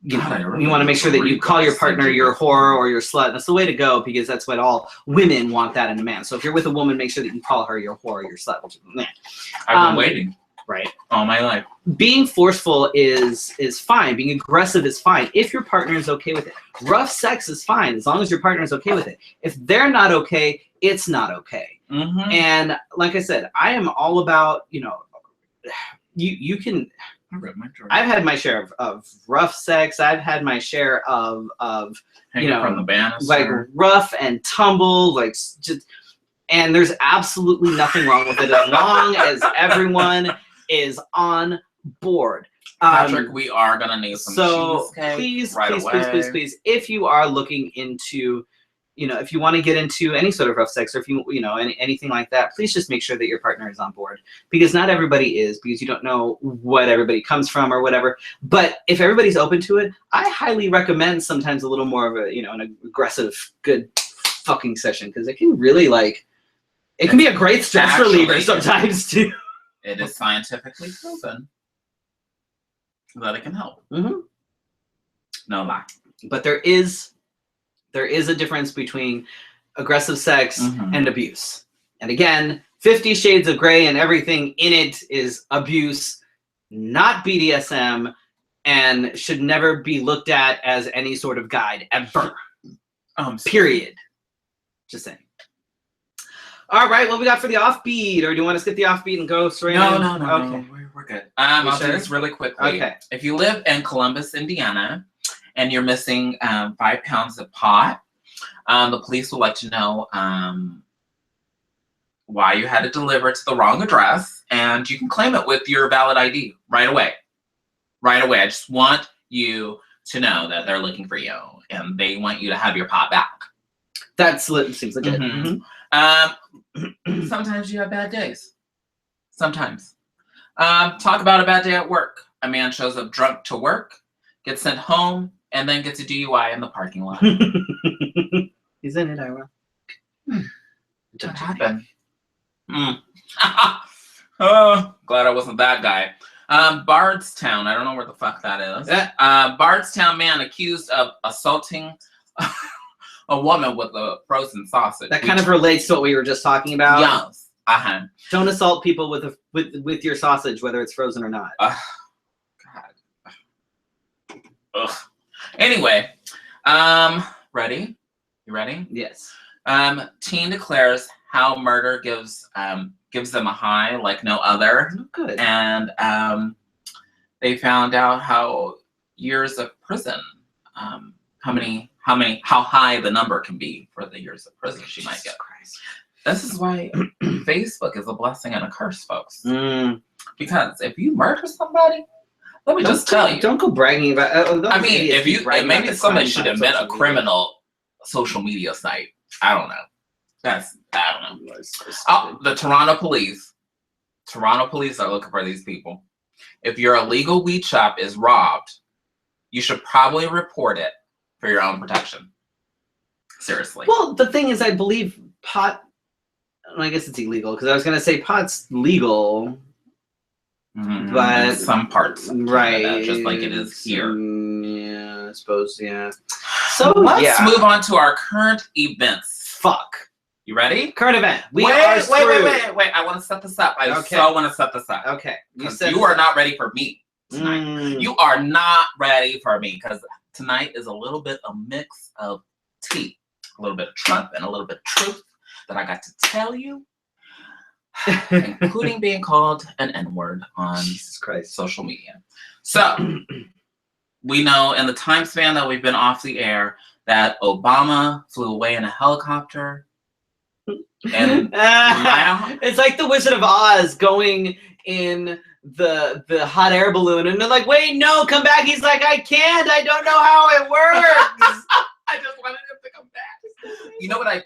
you want to make sure that you call your partner your whore or your slut. That's the way to go, because that's what all women want that in a man. So if you're with a woman, make sure that you call her your whore or your slut. Which, I've been waiting. Right. All my life. Being forceful is fine. Being aggressive is fine if your partner is okay with it. Rough sex is fine as long as your partner is okay with it. If they're not okay, it's not okay. And like I said, I am all about, you know, you can. I've had my share of rough sex. I've had my share of hanging, you know, from the banister, like rough and tumble, like just. And there's absolutely nothing wrong with it as long as everyone is on board. Patrick, we are gonna need some cheesecake. Please, if you are looking into, you know, if you want to get into any sort of rough sex, or if you know anything like that, please just make sure that your partner is on board, because not everybody is, because you don't know what everybody comes from or whatever. But if everybody's open to it, I highly recommend sometimes a little more of a, you know, an aggressive, good fucking session, because it can really like. It can be a great stress reliever sometimes too. It is scientifically proven that it can help. No lie. But there is a difference between aggressive sex and abuse. And again, 50 Shades of Grey and everything in it is abuse, not BDSM, and should never be looked at as any sort of guide ever. Period. Just saying. All right, what we got for the offbeat? Or do you want to skip the offbeat and go straight in? No. Okay. We're good. I'll do this really quickly. Okay. If you live in Columbus, Indiana, and you're missing 5 pounds of pot, the police would like to know why you had it delivered to the wrong address, and you can claim it with your valid ID right away. Right away. I just want you to know that they're looking for you, and they want you to have your pot back. Seems legit. Sometimes you have bad days. Sometimes. Talk about a bad day at work. A man shows up drunk to work, gets sent home, and then gets a DUI in the parking lot. He's in it, Ira. What happened? Oh, glad I wasn't that guy. Bardstown. I don't know where the fuck that is. Bardstown man accused of assaulting a woman with a frozen sausage. That kind of relates to what we were just talking about. Yes. Don't assault people with your sausage, whether it's frozen or not. God. Ugh. Anyway, ready? You ready? Yes. Teen declares how murder gives them a high like no other. Oh, good. And they found out how years of prison, how high the number can be for the years of prison she might get. Christ. This is why Facebook is a blessing and a curse, folks. Mm. Because if you murder somebody, let me just tell you. Don't go bragging about. I mean, if you maybe somebody should invent a criminal social media site. I don't know. I don't know. Oh, the Toronto police are looking for these people. If your illegal weed shop is robbed, you should probably report it for your own protection. Seriously. Well, the thing is, I believe pot. I guess it's illegal because I was gonna say pot's legal, but in some parts, of Canada, just like it is here. Yeah, I suppose. Yeah. So let's move on to our current events. Fuck. You ready? Current event. Wait. I want to set this up. I so want to set this up. Okay. You are not ready for me tonight. You are not ready for me because tonight is a little bit a mix of tea, a little bit of Trump and a little bit of truth that I got to tell you, including being called an N-word on Jesus Christ social media. So we know in the time span that we've been off the air that Obama flew away in a helicopter. And it's like the Wizard of Oz going in the hot air balloon, and they're like, "Wait, no, come back." He's like, "I can't. I don't know how it works." I just wanted him to come back. You know what I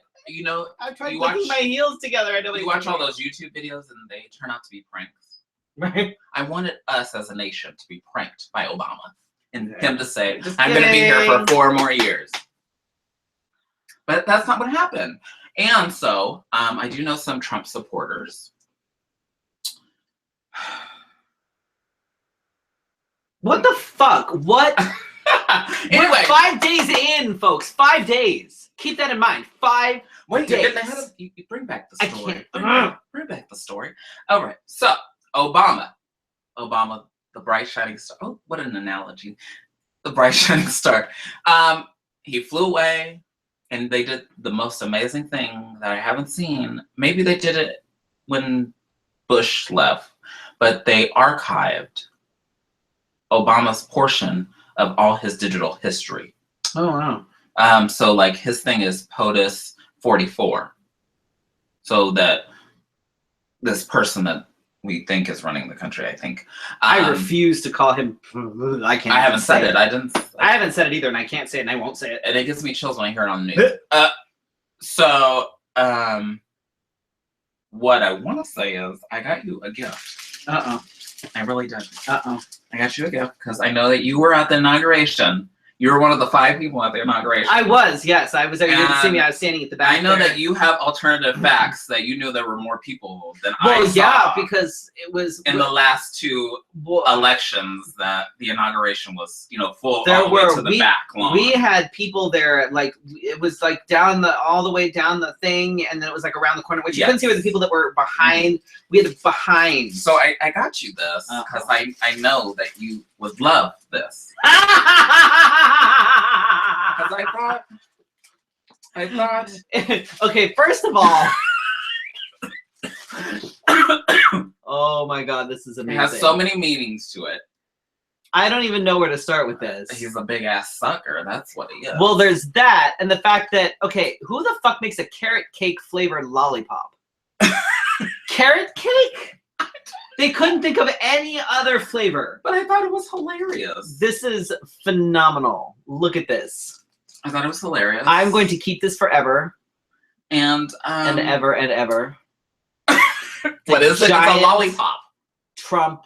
tried putting my heels together. I know you watch all those YouTube videos, and they turn out to be pranks. Right. I wanted us as a nation to be pranked by Obama and him to say, "I'm going to be here for 4 more years." But that's not what happened. And so, I do know some Trump supporters. What the fuck? What? Anyway. We're 5 days in, folks. 5 days. Keep that in mind. 5 Wait, days. You bring back the story. Bring back the story. All right. So, Obama, the bright shining star. Oh, what an analogy. The bright shining star. He flew away. And they did the most amazing thing that I haven't seen. Maybe they did it when Bush left, but they archived Obama's portion of all his digital history. Oh, wow. So like his thing is POTUS 44. So that this person that we think is running the country, I think. I refuse to call him. I haven't said it. I haven't said it either, and I can't say it, and I won't say it. And it gives me chills when I hear it on the news. So, what I want to say is, I got you a gift. Uh-oh. I really did. Uh-oh. I got you a gift because I know that you were at the inauguration. You were one of the 5 people at the inauguration. I was, yes. I was there. You didn't see me. I was standing at the back. I know that you have alternative facts that you knew there were more people than I saw. Well, yeah, because it was in the last 2 elections that the inauguration was, full there all the way to the back lawn. We had people there, like it was like all the way down the thing, and then it was like around the corner, which you couldn't see with the people that were behind. We had behind. So I got you this because I know that you would love this. Because I thought. Okay, first of all. Oh my God, this is amazing. It has so many meanings to it. I don't even know where to start with this. He's a big ass sucker. That's what he is. Well, there's that, and the fact that who the fuck makes a carrot cake flavored lollipop? Carrot cake? They couldn't think of any other flavor. But I thought it was hilarious. This is phenomenal. Look at this. I thought it was hilarious. I'm going to keep this forever. And ever and ever. What is it? It's a lollipop. Trump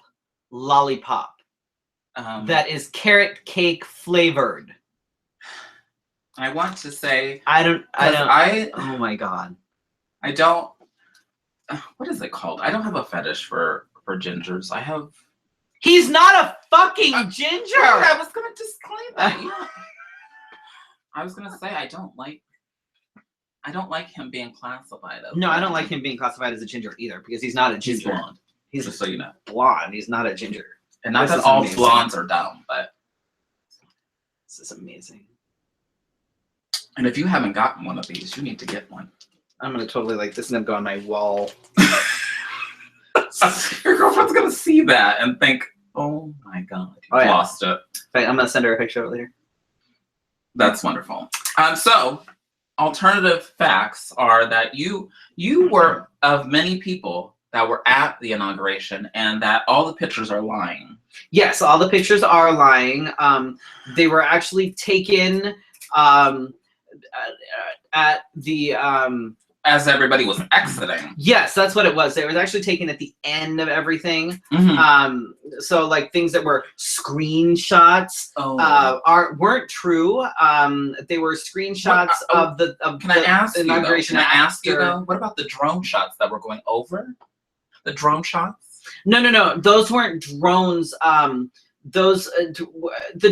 lollipop. That is carrot cake flavored. I want to say I don't. Oh my God. I don't. What is it called? I don't have a fetish for gingers. I have. He's not a fucking ginger. I was gonna disclaim that. Yeah. I was gonna say I don't like him being classified as. No, I don't like him being classified as a ginger either because he's not a ginger. He's blonde. He's Just so you know. blonde. He's not a ginger. And not This that is all amazing. blondes are dumb, but. This is amazing. And if you haven't gotten one of these, you need to get one. I'm gonna totally like this and go on my wall. Your girlfriend's gonna see that and think, "Oh my god, you lost it." Wait, I'm gonna send her a picture of it later. That's wonderful. So, alternative facts are that you were of many people that were at the inauguration, and that all the pictures are lying. Yes, all the pictures are lying. They were actually taken at the as everybody was exiting. Yes, that's what it was. It was actually taken at the end of everything. Mm-hmm. So like things that were screenshots weren't true. They were screenshots of the inauguration. Can I ask you though? What about the drone shots that were going over? The drone shots? No. Those weren't drones. The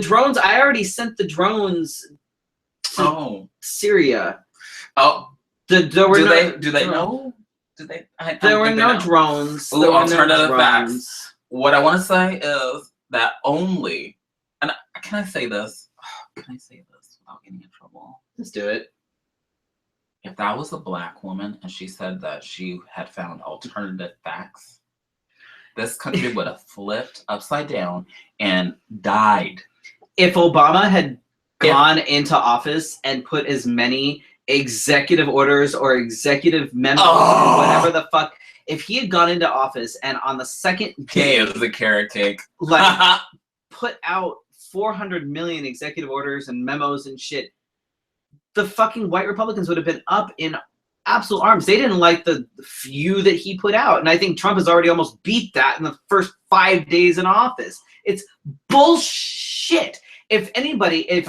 drones. I already sent the drones to Syria. Oh. Do they know? Do they? There were no drones. Ooh, alternative facts. What I want to say is that only, and can I say this? Can I say this without getting in trouble? Let's do it. If that was a black woman and she said that she had found alternative facts, this country would have flipped upside down and died. If Obama had gone into office and put as many executive orders or executive memos or whatever the fuck, if he had gone into office and on the second day it was a carrot cake, like put out 400 million executive orders and memos and shit, the fucking white Republicans would have been up in absolute arms. They didn't like the few that he put out, and I think Trump has already almost beat that in the first 5 days in office. It's bullshit. If anybody, if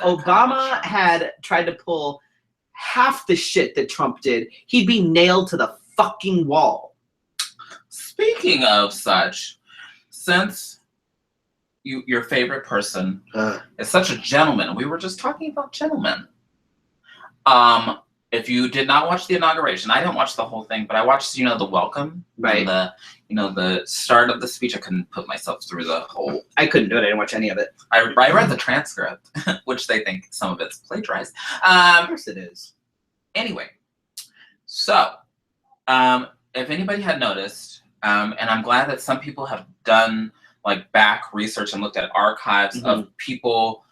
Obama had tried to pull half the shit that Trump did, he'd be nailed to the fucking wall. Speaking of such, since your favorite person is such a gentleman, we were just talking about gentlemen. If you did not watch the inauguration, I didn't watch the whole thing, but I watched, the welcome, right? The start of the speech. I couldn't put myself through the whole. I couldn't do it. I didn't watch any of it. I read the transcript, which they think some of it's plagiarized. Of course it is. Anyway, so if anybody had noticed, and I'm glad that some people have done like back research and looked at archives of people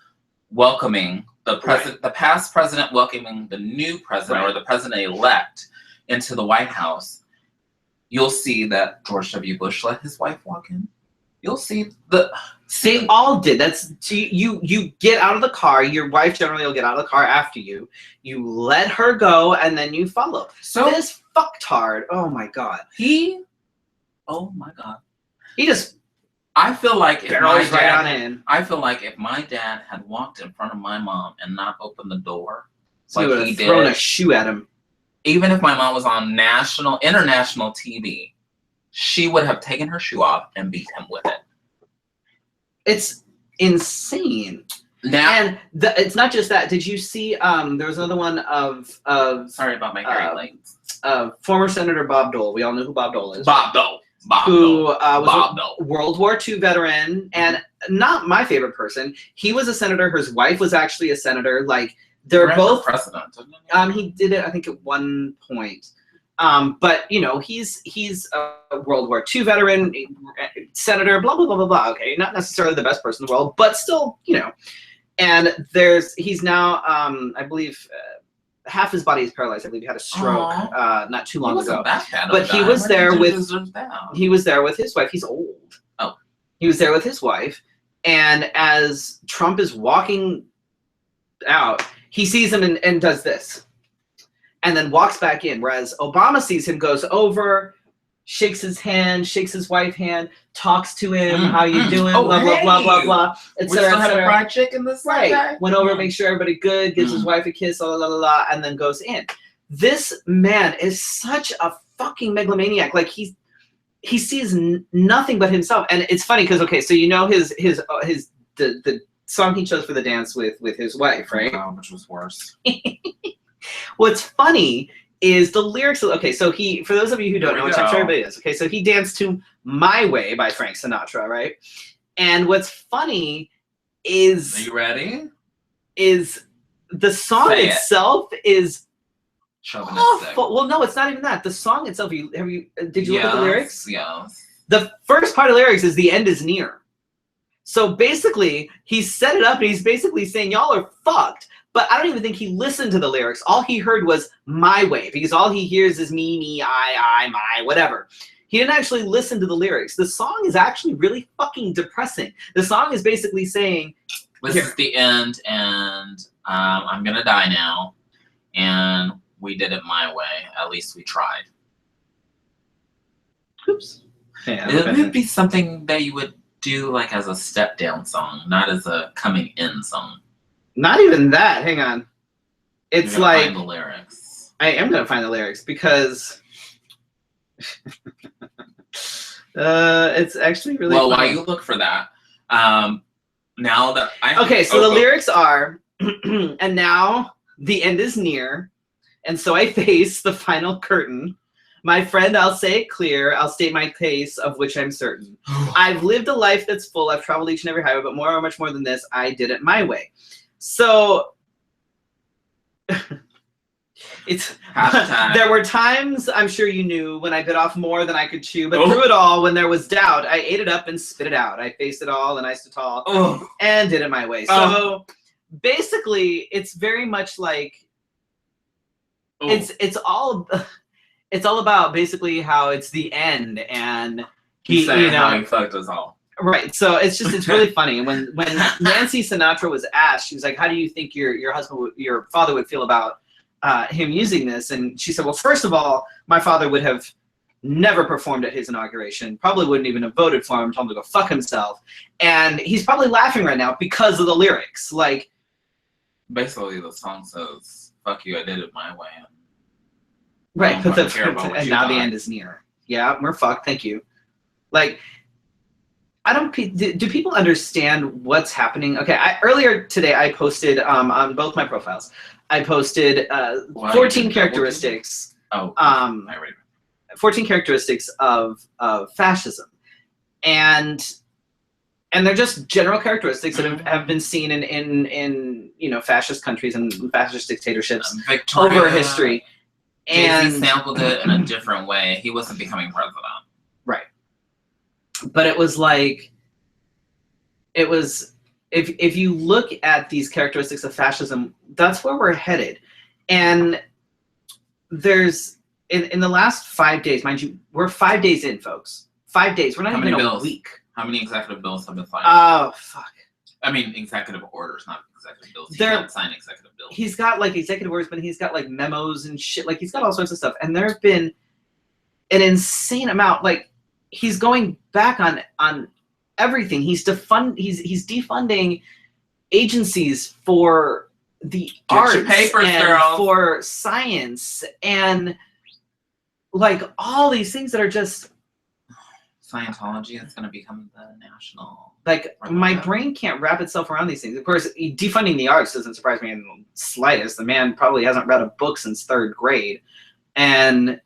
welcoming the president, the past president welcoming the new president or the president-elect into the White House, you'll see that George W. Bush let his wife walk in. You'll see they all did. That's you get out of the car. Your wife generally will get out of the car after you. You let her go and then you follow. So this fucktard, oh my god. He just I feel like if I feel like if my dad had walked in front of my mom and not opened the door, like he did, thrown a shoe at him. Even if my mom was on international TV, she would have taken her shoe off and beat him with it. It's insane. Now, and it's not just that. Did you see? There was another one of sorry about my hairy legs. Former Senator Bob Dole. We all know who Bob Dole is. Bob Dole. Who was a World War II veteran and not my favorite person. He was a senator. His wife was actually a senator. Like they're both president. He did it, I think, at one point. But he's a World War II veteran, senator. Blah blah blah blah blah. Okay, not necessarily the best person in the world, but still, And he's now, I believe. Half his body is paralyzed. I believe he had a stroke not too long ago. But he was there with his wife. He's old. Oh. He was there with his wife, and as Trump is walking out, he sees him and does this, and then walks back in. Whereas Obama sees him, goes over, shakes his hand, shakes his wife's hand, talks to him, how you doing, blah, blah, blah, blah, blah, We still have fried chicken this Sunday. Went over, make sure everybody good, gives his wife a kiss, la, la, la, la, and then goes in. this man is such a fucking megalomaniac. Like he sees nothing but himself. And it's funny because, okay, so you know the song he chose for the dance with his wife, right? Oh, which was worse. What's funny is the lyrics. Okay, so for those of you who don't know, which I'm sure everybody is, okay, so he danced to My Way by Frank Sinatra, right? And what's funny is... Are you ready? Is the song itself is chauvinistic. Well, no, it's not even that. The song itself, did you look at the lyrics? Yes. The first part of the lyrics is the end is near. So basically, he set it up and he's basically saying, y'all are fucked. But I don't even think he listened to the lyrics. All he heard was my way, because all he hears is me, I, my, whatever. He didn't actually listen to the lyrics. The song is actually really fucking depressing. The song is basically saying, this is the end, and I'm gonna die now, and we did it my way. At least we tried. Oops. Yeah, it would be something that you would do like as a step down song, not as a coming in song. Not even that. Hang on. It's like find the lyrics. I am gonna find the lyrics because it's actually really well. funny. While you look for that, now that the lyrics are, and now the end is near, and so I face the final curtain. My friend, I'll say it clear. I'll state my case, of which I'm certain. I've lived a life that's full. I've traveled each and every highway, but much more than this, I did it my way. So it's there were times, I'm sure you knew, when I bit off more than I could chew, but through it all, when there was doubt, I ate it up and spit it out. I faced it all and I stood tall and did it my way. So basically, it's very much like it's all about basically how it's the end, and how he fucked us all. Right. So it's really funny. And when Nancy Sinatra was asked, she was like, how do you think your father would feel about him using this? And she said, well, first of all, my father would have never performed at his inauguration, probably wouldn't even have voted for him, told him to go fuck himself. And he's probably laughing right now because of the lyrics. Like, basically the song says, fuck you, I did it my way. Right. And now the end is near. Yeah, we're fucked. Thank you. Like, do people understand what's happening? Okay, earlier today I posted on both my profiles. I posted 14 characteristics. 14 characteristics of fascism, and they're just general characteristics that have been seen in fascist countries and fascist dictatorships over history. And Jay-Z sampled it in a different way. He wasn't becoming president. Right. But it was like, if you look at these characteristics of fascism, that's where we're headed. And there's, in the last 5 days, mind you, we're 5 days in, folks. 5 days. We're not even a week. How many executive bills have been signed? Oh, fuck. I mean, executive orders, not executive bills. He can't sign executive bills. He's got, like, executive orders, but he's got, like, memos and shit. Like, he's got all sorts of stuff. And there have been an insane amount. Like, he's going back on everything. He's defunding agencies for the arts and for science and, like, all these things that are just... Scientology is going to become the national... Like, my brain can't wrap itself around these things. Of course, defunding the arts doesn't surprise me in the slightest. The man probably hasn't read a book since 3rd grade. And...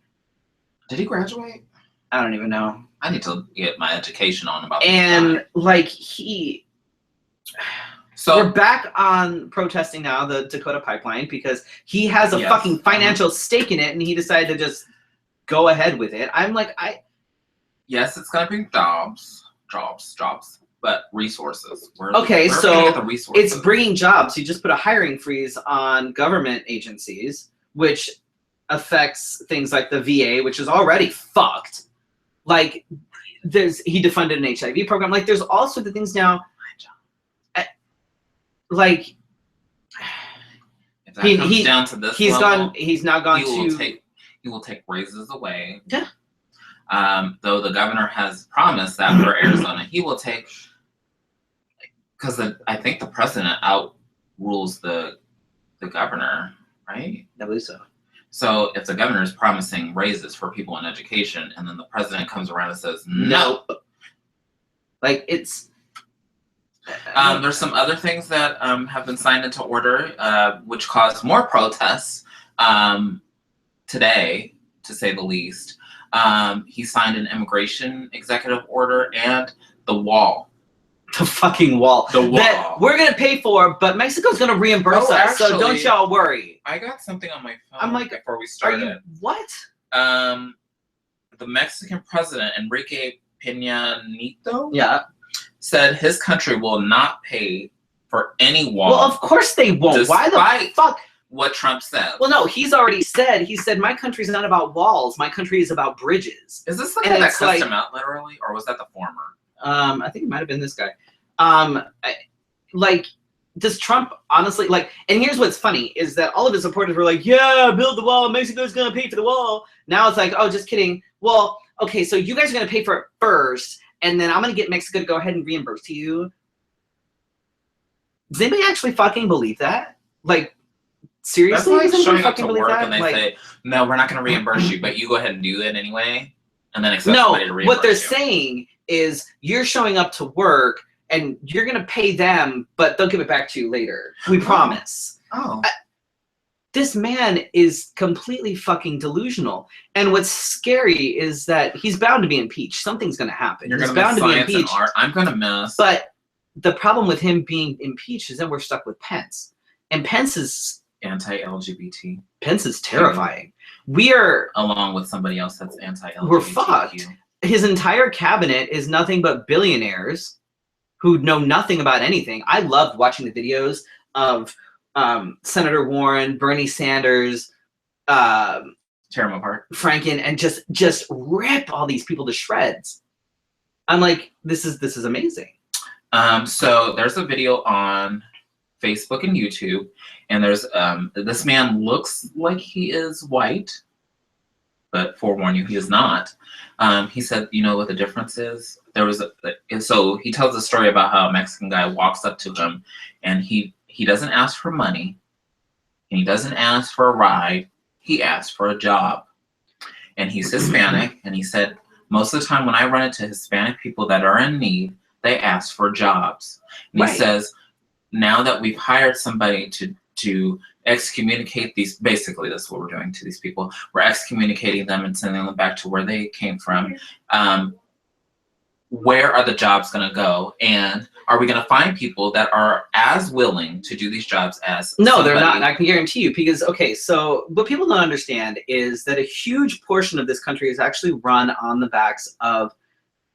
Did he graduate? I don't even know. I need to get my education on about this guy. And, like, so we're back on protesting now, the Dakota pipeline, because he has a fucking financial stake in it, and he decided to just go ahead with it. I'm like, Yes, it's going to bring jobs, but resources. It's bringing jobs. You just put a hiring freeze on government agencies, which affects things like the VA, which is already fucked. Like, he defunded an HIV program. Like, there's all sorts of things now. Like, if that comes down to this level, he's now gone to... He will take raises away. Yeah. Though the governor has promised that for Arizona, he will take, because I think the president outrules the governor, right? I believe so. So if the governor is promising raises for people in education, and then the president comes around and says no, like it's. There's some other things that have been signed into order, which caused more protests today, to say the least. He signed an immigration executive order and the wall. The fucking wall. The wall. That we're gonna pay for, but Mexico's gonna reimburse us. So don't y'all worry. I got something on my phone. I'm like, before we started. What? The Mexican president Enrique Peña Nieto said his country will not pay for any wall. Well, of course they won't. Why the fuck? What Trump said. Well, no, he's already said. He said my country's not about walls. My country is about bridges. Is this the guy that cussed him out literally, or was that the former? I think it might have been this guy. Like, does Trump honestly like? And here's what's funny is that all of his supporters were like, "Yeah, build the wall. Mexico's gonna pay for the wall." Now it's like, "Oh, just kidding." Well, okay, so you guys are gonna pay for it first, and then I'm gonna get Mexico to go ahead and reimburse to you. Does anybody actually fucking believe that? Like, seriously? That's like showing up to fucking believe work that? and they Like, say, "No, we're not gonna reimburse you, but you go ahead and do it anyway," and then expect somebody to reimburse what they're you. saying is you're showing up to work and you're gonna pay them, but they'll give it back to you later. We promise. Oh. This man is completely fucking delusional. And what's scary is that he's bound to be impeached. Something's gonna happen. You're He's gonna bound miss to be science and impeached. art. I'm gonna miss. But the problem with him being impeached is that we're stuck with Pence. And Pence is anti-LGBT. Pence is terrifying. We are Along with somebody else that's anti-LGBT. We're fucked. His entire cabinet is nothing but billionaires who know nothing about anything. I loved watching the videos of Senator Warren, Bernie Sanders, tear them apart, Franken, and just rip all these people to shreds. I'm like, this is amazing. So there's a video on Facebook and YouTube, and there's this man looks like he is white, but forewarn you, he is not. He said, you know what the difference is? There was so he tells a story about how a Mexican guy walks up to him, and he doesn't ask for money, and he doesn't ask for a ride. He asks for a job, and he's Hispanic, and he said most of the time when I run into Hispanic people that are in need, they ask for jobs. And he says, now that we've hired somebody to excommunicate these, basically that's what we're doing to these people. We're excommunicating them and sending them back to where they came from. Where are the jobs going to go? And are we going to find people that are as willing to do these jobs as No, somebody? they're not. And I can guarantee you, because, okay, so what people don't understand is that a huge portion of this country is actually run on the backs of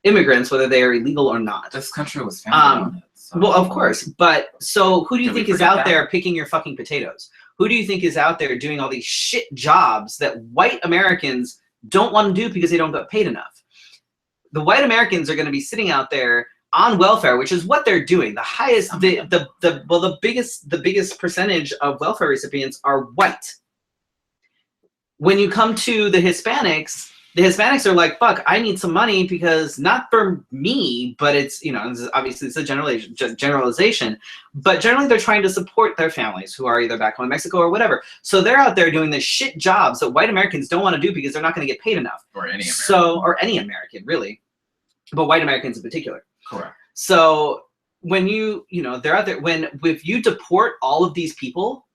immigrants, whether they are illegal or not. This country was founded on it. So. Well, of course. But so who do you Did we think is forget out that? there picking your fucking potatoes? Who do you think is out there doing all these shit jobs that white Americans don't want to do because they don't get paid enough? The white Americans are going to be sitting out there on welfare, which is what they're doing. The highest, the biggest percentage of welfare recipients are white. When you come to the Hispanics are like, fuck, I need some money because not for me, but it's, you know, obviously it's a generalization, but generally they're trying to support their families who are either back home in Mexico or whatever. So they're out there doing the shit jobs that white Americans don't want to do because they're not going to get paid enough. Or any American. Or any American, really. But white Americans in particular. Correct. So when they're out there, if you deport all of these people,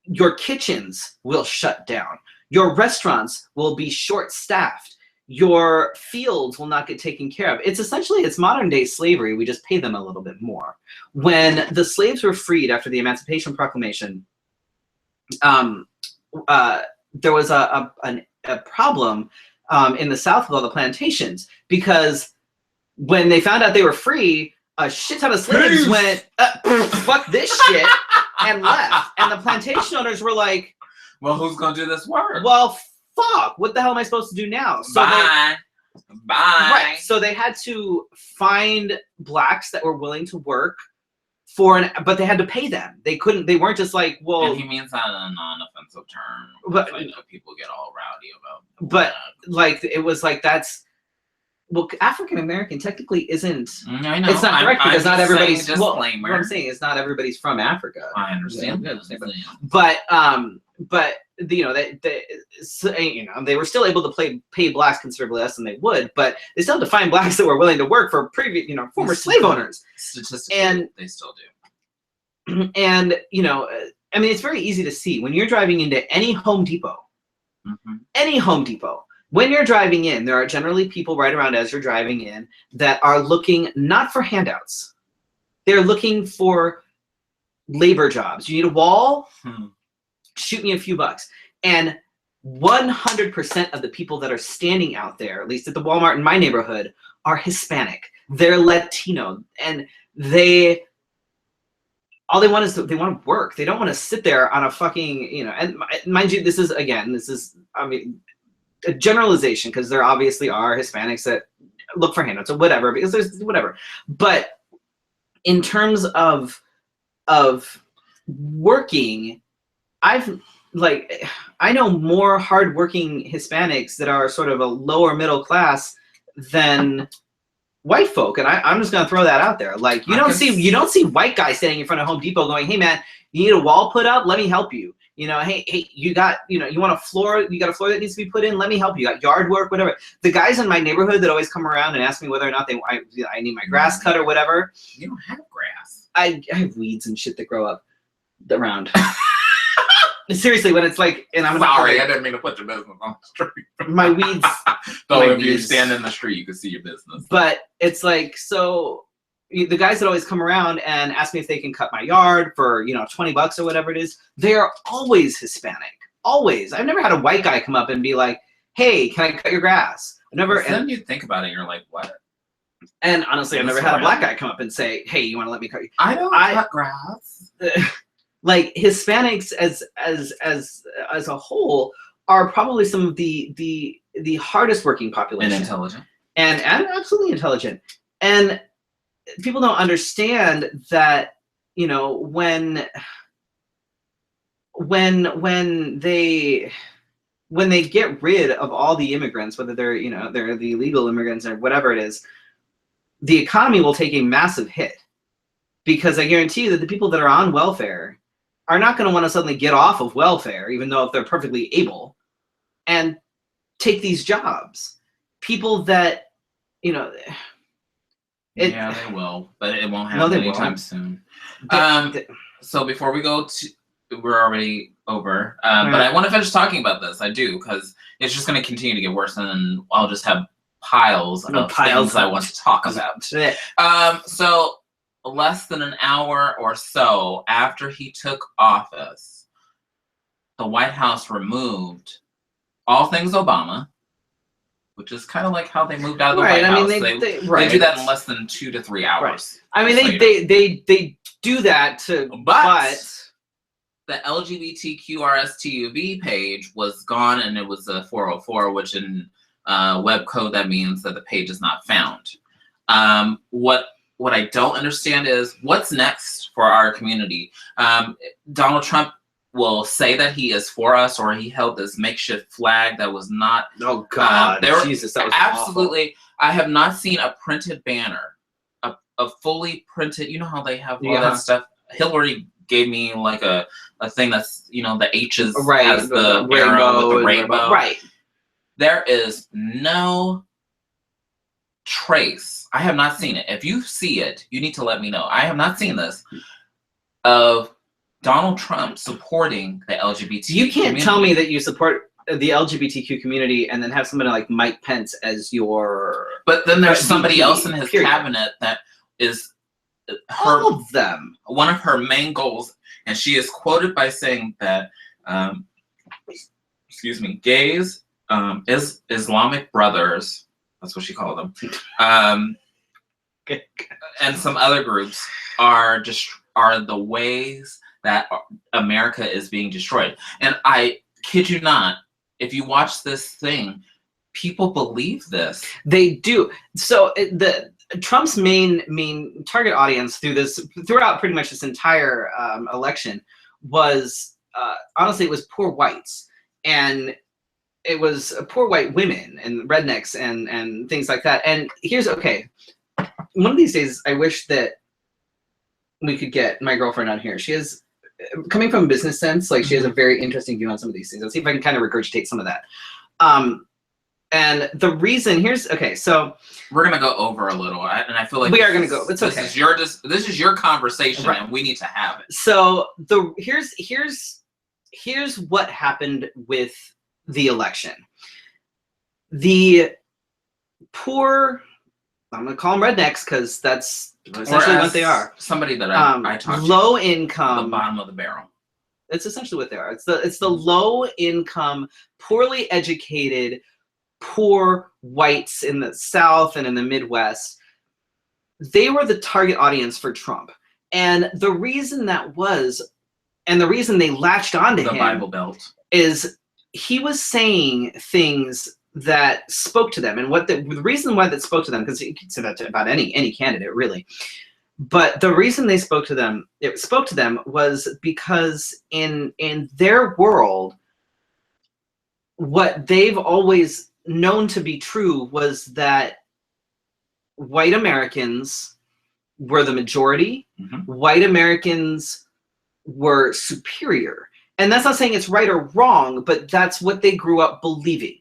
your kitchens will shut down. Your restaurants will be short-staffed. Your fields will not get taken care of. It's modern-day slavery. We just pay them a little bit more. When the slaves were freed after the Emancipation Proclamation, there was a problem in the South with all the plantations, because when they found out they were free, a shit ton of slaves went, fuck this shit, and left. And the plantation owners were like, well, who's going to do this work? well, fuck, what the hell am I supposed to do now? So Bye. Right. So they had to find blacks that were willing to work but they had to pay them. They weren't just like, well. And he means that in a non-offensive term. But I know people get all rowdy about. But like, it was like, African American technically isn't. I know. It's not correct because not everybody's. Disclaimer. What I'm saying is not everybody's from Africa. I understand. Yeah, but but you know, they were still able to pay blacks considerably less than they would, but they still had to find blacks that were willing to work for previous, you know, former slave owners. Statistically, And they still do. And you know, I mean, it's very easy to see when you're driving into any Home Depot. Any Home Depot. When you're driving in, there are generally people right around as you're driving in that are looking not for handouts. They're looking for labor jobs. You need a wall? Shoot me a few bucks. And 100% of the people that are standing out there, at least at the Walmart in my neighborhood, are Hispanic. They're Latino. And all they want is they want to work. They don't want to sit there on a fucking, you know, and mind you, this is, I mean, a generalization, because there obviously are Hispanics that look for handouts or whatever, because there's whatever. But in terms of working, I know more hardworking Hispanics that are sort of a lower middle class than white folk, and I'm just gonna throw that out there. Like, you don't see white guys standing in front of Home Depot going, "Hey man, you need a wall put up? Let me help you." You know, hey, you got, you know, you want a floor? You got a floor that needs to be put in? Let me help you. You got yard work, whatever. The guys in my neighborhood that always come around and ask me whether or not I need my grass cut or whatever. You don't have grass. I have weeds and shit that grow up around. Seriously, when it's like, and I'm sorry, I didn't mean to put your business on the street. My weeds. So if you stand in the street, you can see your business. But it's like, so the guys that always come around and ask me if they can cut my yard for, you know, 20 bucks or whatever it is, they are always Hispanic. Always. I've never had a white guy come up and be like, "Hey, can I cut your grass?" I've never. Then you think about it, and you're like, what? And honestly, I've never had a black guy come up and say, "Hey, you want to let me cut you?" I don't cut grass. Like, Hispanics as a whole are probably some of the hardest working population. And intelligent. And absolutely intelligent. And people don't understand that, you know, when they get rid of all the immigrants, whether they're, you know, they're the illegal immigrants or whatever it is, the economy will take a massive hit, because I guarantee you that the people that are on welfare are not going to want to suddenly get off of welfare, even though if they're perfectly able, and take these jobs. People that, you know, yeah, they will, but it won't happen anytime soon. So before we go to, we're already over, but I want to finish talking about this. I do, because it's just going to continue to get worse, and then I'll just have piles of things I want to talk about. So less than an hour or so after he took office, the White House removed all things Obama, which is kind of like how they moved out of the White House. They do that in less than 2 to 3 hours. I mean, they do that but the LGBTQRSTUV page was gone, and it was a 404, which in web code that means that the page is not found. What I don't understand is what's next for our community. Donald Trump will say that he is for us, or he held this makeshift flag that was not. Oh God, Jesus, that was absolutely awful. I have not seen a printed banner, a fully printed. You know how they have all that stuff. Hillary gave me like a thing that's, you know, the H's as the arrow with the rainbow. Right. There is no trace. I have not seen it. If you see it, you need to let me know. I have not seen this of Donald Trump supporting the LGBT. You can't tell me that you support the LGBTQ community and then have somebody like Mike Pence as your. But then there's somebody else in his cabinet that is all of them. One of her main goals, and she is quoted by saying that, excuse me, gays, Islamic brothers. That's what she called them. And some other groups are the ways that America is being destroyed. And I kid you not, if you watch this thing, people believe this. They do. So Trump's main target audience throughout pretty much this entire election was honestly, it was poor whites, and it was poor white women and rednecks and things like that. And here's one of these days, I wish that we could get my girlfriend on here. She has coming from a business sense, like she has a very interesting view on some of these things. Let's see if I can kind of regurgitate some of that. And the reason so we're gonna go over a little, and I feel like we are gonna go. It's this okay. This is your conversation, Right. and we need to have it. So here's what happened with the election. The poor, I'm gonna call them rednecks because that's essentially what they are. Somebody that I talked low to, income, the bottom of the barrel. It's essentially what they are. It's the low income, poorly educated, poor whites in the South and in the Midwest. They were the target audience for Trump. And the reason that was, and the reason they latched onto him, the Bible Belt, is he was saying things that spoke to them. And what the reason why that spoke to them, because you can say that about any candidate really, but the reason it spoke to them was because in their world, what they've always known to be true was that white Americans were the majority. White Americans were superior. And that's not saying it's right or wrong, but that's what they grew up believing.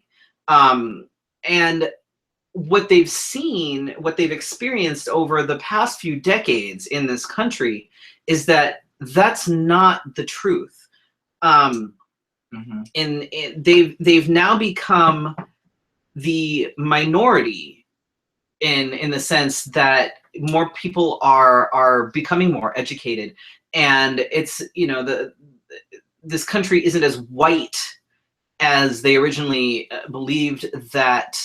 And what they've seen, what they've experienced over the past few decades in this country is that that's not the truth. They've now become the minority in the sense that more people are becoming more educated, and it's, you know, this country isn't as white as they originally believed that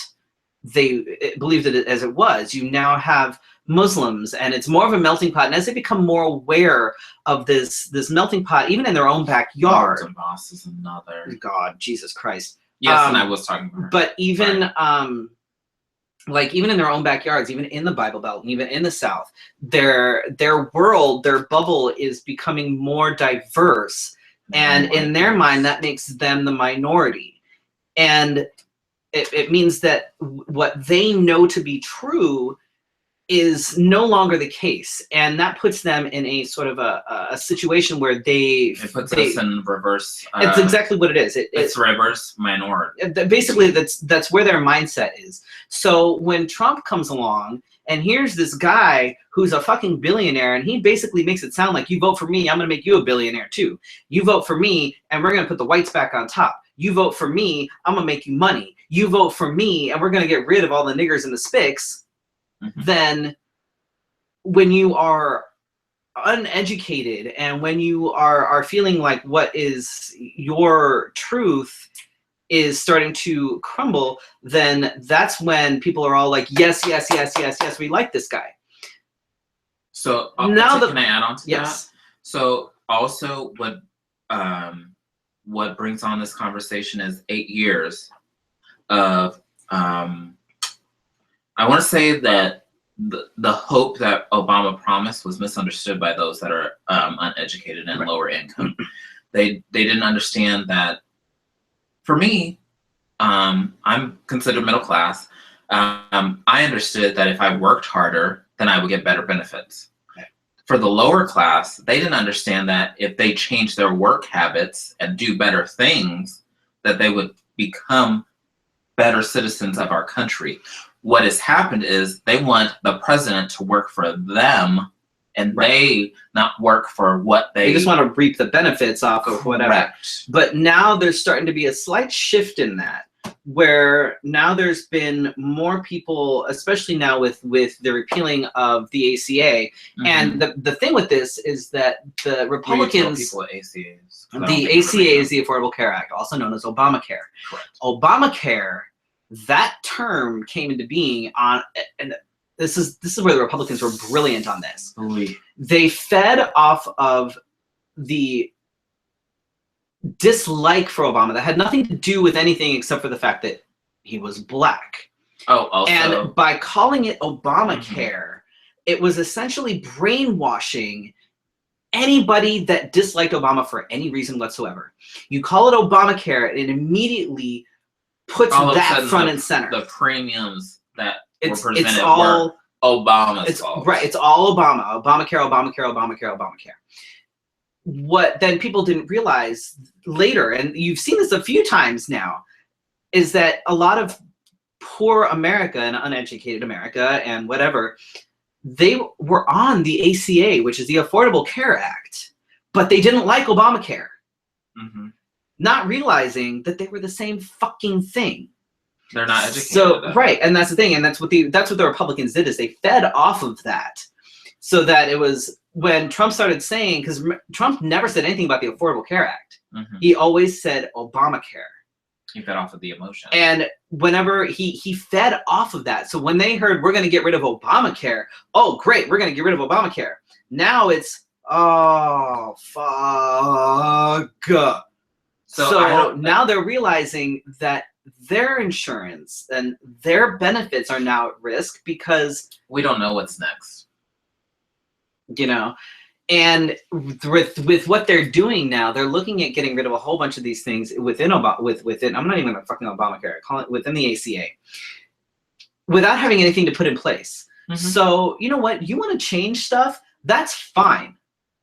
as it was. You now have Muslims, and it's more of a melting pot. And as they become more aware of this melting pot, even in their own backyard, boss is another. God, Jesus Christ. Yes, and I was talking about her. But even like even in their own backyards, even in the Bible Belt, and even in the South, their world, their bubble is becoming more diverse. And in their mind, that makes them the minority. And it means that what they know to be true is no longer the case. And that puts them in a sort of a situation where it puts us in reverse. It's exactly what it is. It's reverse minority. Basically, that's where their mindset is. So when Trump comes along, and here's this guy who's a fucking billionaire, and he basically makes it sound like, you vote for me, I'm gonna make you a billionaire too. You vote for me, and we're gonna put the whites back on top. You vote for me, I'm gonna make you money. You vote for me, and we're gonna get rid of all the niggers and the spics. Then when you are uneducated, and when you are feeling like what is your truth is starting to crumble, then that's when people are all like, yes, we like this guy. So now can I add on to yes. that? So also what brings on this conversation is 8 years of I want to say that the hope that Obama promised was misunderstood by those that are uneducated and lower income. They didn't understand that. For me, I'm considered middle class. I understood that if I worked harder, then I would get better benefits. For the lower class, they didn't understand that if they changed their work habits and do better things, that they would become better citizens of our country. What has happened is they want the president to work for them, and they not work for what they just want to reap the benefits off of whatever. Correct. But now there's starting to be a slight shift in that, where now there's been more people, especially now with the repealing of the ACA. And the thing with this is that the Republicans, people at ACAs. The ACA is the Affordable Care Act, also known as Obamacare. Correct. Obamacare, that term came into being on, and this is where the Republicans were brilliant on this. They fed off of the dislike for Obama that had nothing to do with anything except for the fact that he was black. Oh, also. And by calling it Obamacare, it was essentially brainwashing anybody that disliked Obama for any reason whatsoever. You call it Obamacare, and it immediately puts that front and center. The premiums that were presented it's all were Obama's fault. Right, it's all Obama. Obamacare. what then people didn't realize later, and you've seen this a few times now, is that a lot of poor America and uneducated America and whatever, they were on the ACA, which is the Affordable Care Act, but they didn't like Obamacare. Not realizing that they were the same fucking thing. They're not educated. So right, and that's the thing, and that's what the Republicans did, is they fed off of that, so that it was when Trump started saying, because Trump never said anything about the Affordable Care Act. He always said Obamacare. He fed off of the emotion. And whenever he fed off of that, so when they heard we're going to get rid of Obamacare, oh great, we're going to get rid of Obamacare. Now it's oh fuck. So now they're realizing that their insurance and their benefits are now at risk because we don't know what's next. You know, and with what they're doing now, they're looking at getting rid of a whole bunch of these things within I'm not even gonna fucking Obamacare, I call it within the ACA, without having anything to put in place. So you know what? You want to change stuff? That's fine.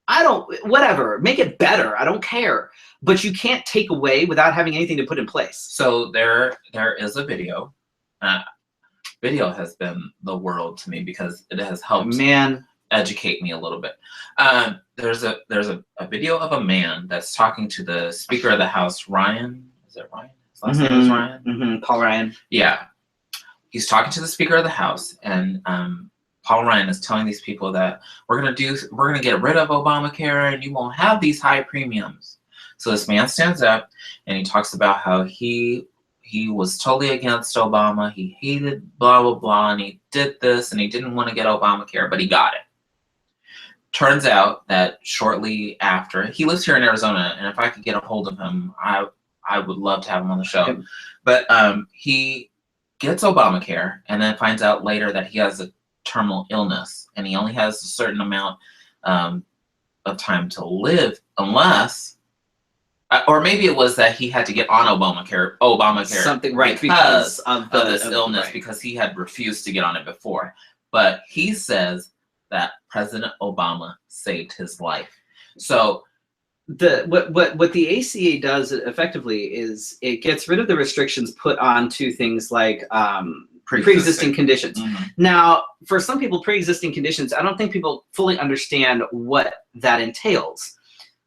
I don't, whatever, make it better. I don't care. But you can't take away without having anything to put in place. So there is a video. Video has been the world to me because it has helped educate me a little bit. There's a video of a man that's talking to the Speaker of the House, Ryan. Is it Ryan? His last name is Ryan? Paul Ryan. Yeah. He's talking to the Speaker of the House, and Paul Ryan is telling these people that we're gonna get rid of Obamacare and you won't have these high premiums. So this man stands up and he talks about how he was totally against Obama. He hated blah, blah, blah, and he did this and he didn't want to get Obamacare, but he got it. Turns out that shortly after, he lives here in Arizona, and if I could get a hold of him, I would love to have him on the show. But he gets Obamacare and then finds out later that he has a terminal illness and he only has a certain amount of time to live unless or maybe it was that he had to get on Obamacare something, right, because of this illness, because he had refused to get on it before. But he says that President Obama saved his life. So what the ACA does effectively is it gets rid of the restrictions put onto things like pre-existing conditions. Now, for some people, pre-existing conditions, I don't think people fully understand what that entails.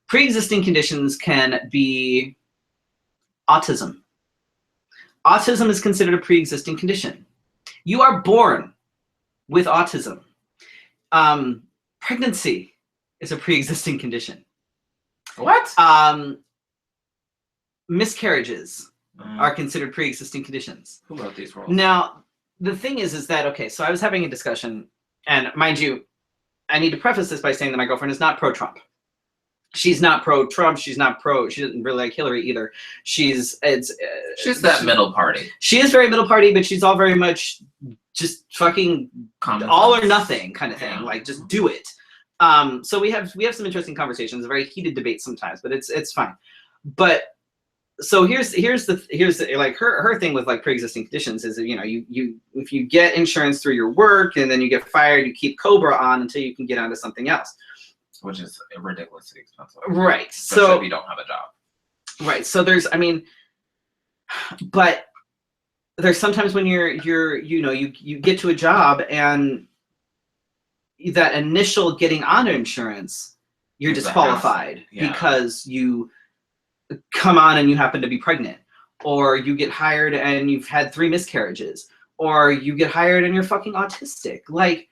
Pre-existing conditions can be autism. Autism is considered a pre-existing condition. You are born with autism. Pregnancy is a pre-existing condition. What? Miscarriages are considered pre-existing conditions. Who wrote these rules? Now, the thing is that, okay, so I was having a discussion, and mind you, I need to preface this by saying that my girlfriend is not pro-Trump. She's not pro-Trump. She doesn't really like Hillary either. She's that middle party. She is very middle party, but she's all very much just fucking all or nothing kind of thing. Like, just do it. So we have some interesting conversations, a very heated debate sometimes, but it's fine. But so here's the like her thing with like pre-existing conditions is that, you know, you if you get insurance through your work and then you get fired, you keep COBRA on until you can get onto something else, which is ridiculously expensive. Right. Especially so if you don't have a job. Right. So but there's sometimes when you get to a job and that initial getting onto insurance, you're disqualified because you come on and you happen to be pregnant, or you get hired and you've had 3 miscarriages, or you get hired and you're fucking autistic. Like,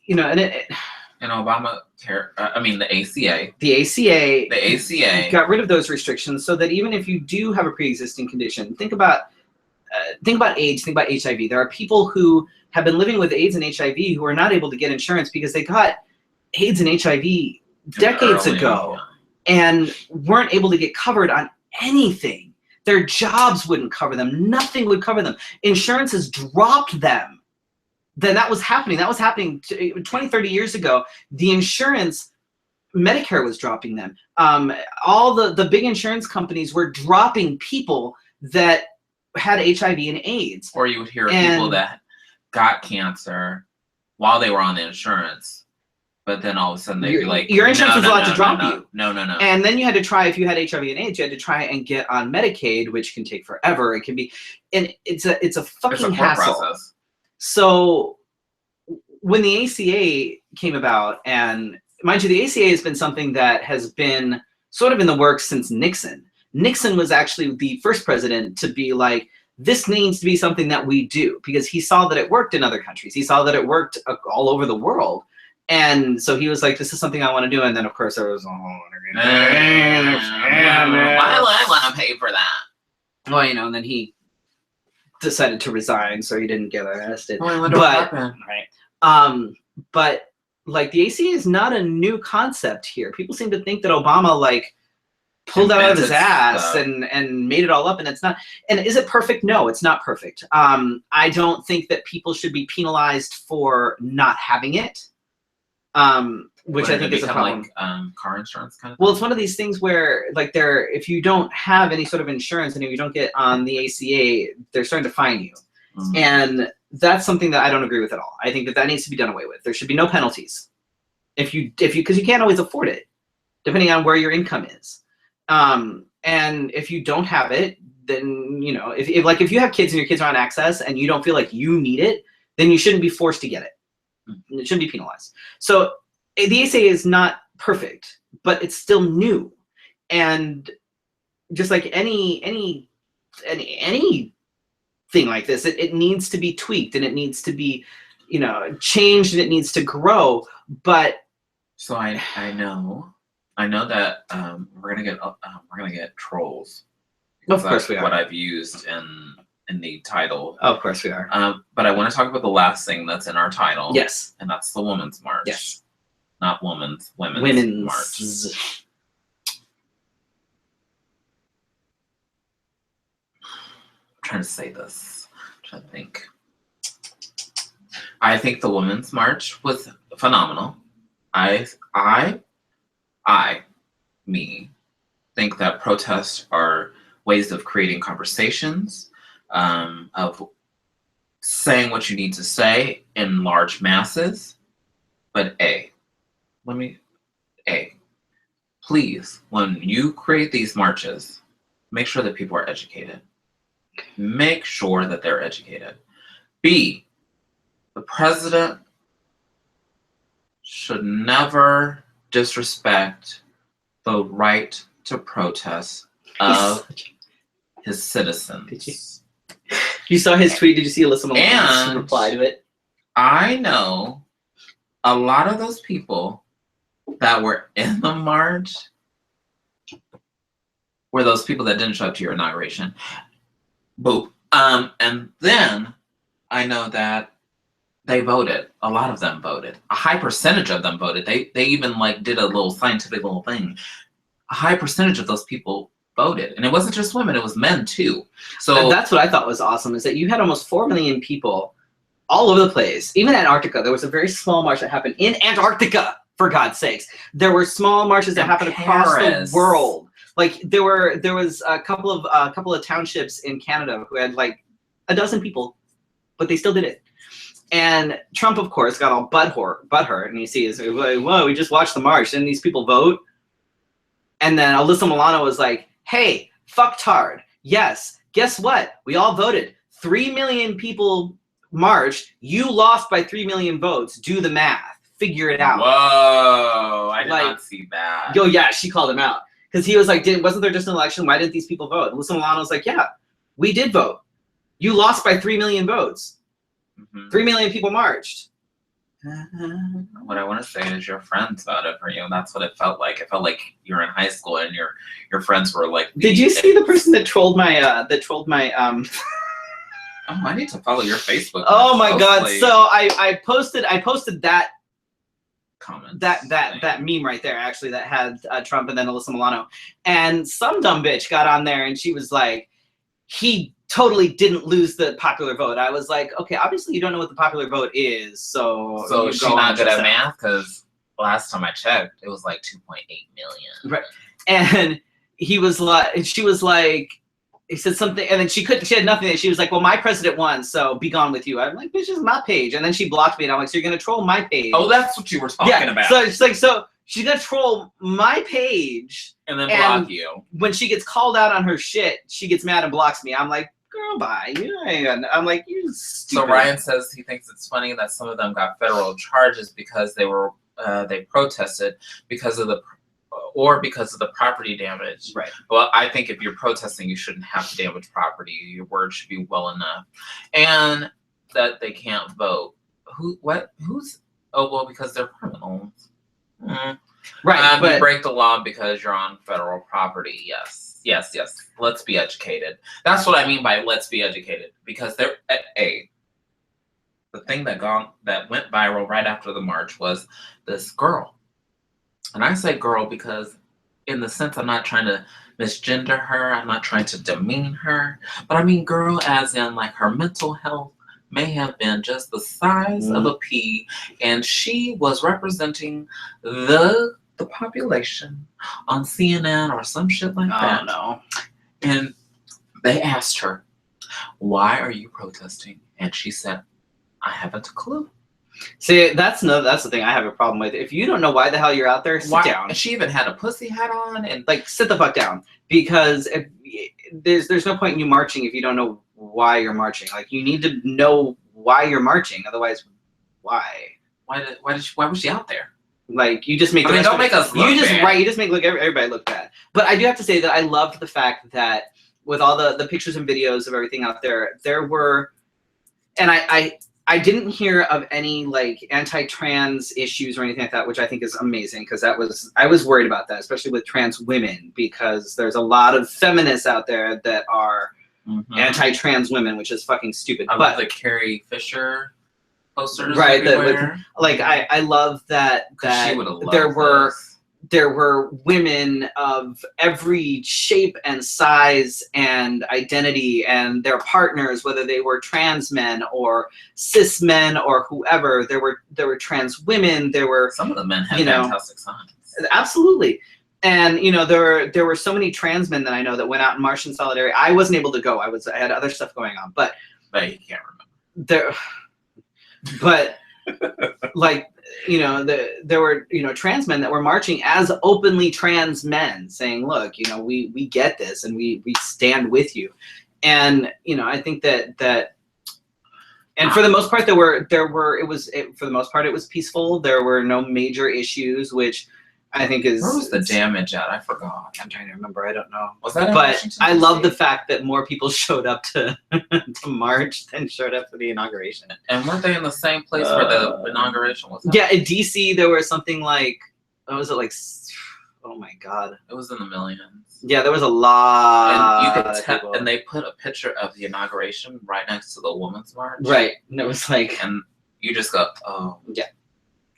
you know, and Obamacare, the ACA got rid of those restrictions so that even if you do have a pre-existing condition, think about AIDS, think about HIV. There are people who have been living with AIDS and HIV who are not able to get insurance because they got AIDS and HIV decades ago and weren't able to get covered on anything. Their jobs wouldn't cover them. Nothing would cover them. Insurance has dropped them. Then that was happening 20, 30 years ago. The insurance, Medicare was dropping them. All the big insurance companies were dropping people that had HIV and AIDS. Or you would hear of people that got cancer while they were on the insurance But then all of a sudden they'd be like, your insurance was allowed to drop no, you. No. And then you had to try, if you had HIV and AIDS, you had to try and get on Medicaid, which can take forever. It can be, and it's a fucking hassle. Process. So when the ACA came about, and mind you, the ACA has been something that has been sort of in the works since Nixon. Nixon was actually the first president to be like, this needs to be something that we do, because he saw that it worked in other countries. He saw that it worked all over the world. And so he was like, this is something I want to do. And then, of course, there was, why do I want to pay for that? well, you know, and then he decided to resign, so he didn't get arrested. Oh, I wonder what happened. Right. But like the ACA is not a new concept here. People seem to think that Obama like pulled out of his ass and made it all up, and it's not. And is it perfect? No, it's not perfect. I don't think that people should be penalized for not having it. Which I think is a problem. Like car insurance kind of. Well, it's one of these things where, like, if you don't have any sort of insurance and if you don't get on the ACA, they're starting to fine you, and that's something that I don't agree with at all. I think that needs to be done away with. There should be no penalties if you because you can't always afford it, depending on where your income is. And if you don't have it, then you know if you have kids and your kids are on access and you don't feel like you need it, then you shouldn't be forced to get it. It shouldn't be penalized. So the ACA is not perfect, but it's still new, and just like any thing like this, it needs to be tweaked and it needs to be, you know, changed and it needs to grow. But so I know that we're gonna get trolls. Of course we are. What I've used in the title. Of course we are. But I want to talk about the last thing that's in our title. Yes. And that's the Women's March. Yes. Not women's March. I'm trying to say this. I'm trying to think. I think the Women's March was phenomenal. I think that protests are ways of creating conversations, of saying what you need to say in large masses. But please, when you create these marches, make sure that people are educated. Make sure that they're educated. B, the president should never disrespect the right to protest of his citizens. You saw his tweet? Did you see Alyssa Milano's reply to it? I know a lot of those people that were in the march were those people that didn't show up to your inauguration. Boop. And then I know that they voted. A lot of them voted. A high percentage of them voted. They even like did a little scientific little thing. A high percentage of those people voted, and it wasn't just women; it was men too. So and that's what I thought was awesome, is that you had almost 4 million people all over the place. Even Antarctica, there was a very small march that happened in Antarctica. For God's sakes, there were small marches that happened across the world. Like there was a couple of townships in Canada who had like a dozen people, but they still did it. And Trump, of course, got all butthurt, and you see is like, whoa, we just watched the march, didn't these people vote? And then Alyssa Milano was like, hey, fucktard. Yes, guess what? We all voted. 3 million people marched. You lost by 3 million votes. Do the math. Figure it out. Whoa, I did not see that. Yo, yeah, she called him out. Because he was like, wasn't there just an election? Why didn't these people vote? Alyssa Milano was like, yeah, we did vote. You lost by 3 million votes. 3 million people marched. What I want to say is your friends voted for you. That's what it felt like. It felt like you were in high school and your friends were like. Did you see the person that trolled my Oh, I need to follow your Facebook. Oh my God! So I posted that comment that meme right there, actually, that had Trump and then Alyssa Milano, and some dumb bitch got on there and she was like, he totally didn't lose the popular vote. I was like, okay, obviously you don't know what the popular vote is, so she's not good at math, because last time I checked, it was like 2.8 million. Right, and she was like, he said something, and then she had nothing. She was like, well, my president won, so be gone with you. I'm like, this is my page. And then she blocked me, and I'm like, so you're going to troll my page? Oh, that's what you were talking about. So she's like, so she's going to troll my page. And then block you. When she gets called out on her shit, she gets mad and blocks me. I'm like, girl, bye. I'm like, you stupid. So Ryan says he thinks it's funny that some of them got federal charges because they protested because of the property damage. Right. Well, I think if you're protesting, you shouldn't have to damage property. Your word should be well enough. And that they can't vote. Who's? Oh, well, because they're criminals. Right. But you break the law because you're on federal property. Yes. Let's be educated. That's what I mean by let's be educated. Because the thing that went viral right after the march was this girl. And I say girl because in the sense I'm not trying to misgender her, I'm not trying to demean her, but I mean girl as in like her mental health may have been just the size of a pea, and she was representing the population on CNN or some shit like that. Oh no. And they asked her, why are you protesting? And she said, I haven't a clue. See, that's the thing I have a problem with. If you don't know why the hell you're out there, sit down. She even had a pussy hat on, and like sit the fuck down, because there's no point in you marching if you don't know why you're marching. Like you need to know why you're marching. Otherwise, why? Why was she out there? Like you just make. Don't make us look bad. You just make everybody look bad. But I do have to say that I loved the fact that with all the pictures and videos of everything out there were, and I didn't hear of any like anti-trans issues or anything like that, which I think is amazing, because I was worried about that, especially with trans women, because there's a lot of feminists out there that are anti-trans women, which is fucking stupid. I love the Carrie Fisher posters. Right. I love that she would have loved there were women of every shape and size and identity, and their partners, whether they were trans men or cis men or whoever. There were trans women. There were some of the men had fantastic signs. Absolutely. And there were so many trans men that I know that went out and marched in solidarity. I wasn't able to go. I had other stuff going on, but you can't remember. But like, there were, trans men that were marching as openly trans men, saying, look, we get this and we stand with you. And, I think that and for the most part, for the most part, it was peaceful. There were no major issues, which I think is. Where was the damage at? I forgot. I'm trying to remember. I don't know. Was that? But I love the fact that more people showed up to march than showed up for the inauguration. And weren't they in the same place where the inauguration was? Yeah, in DC there was something like, what was it like? Oh my God! It was in the millions. Yeah, there was a lot. And you could tell, and they put a picture of the inauguration right next to the Women's March. Right, and it was like, and you just go, oh yeah.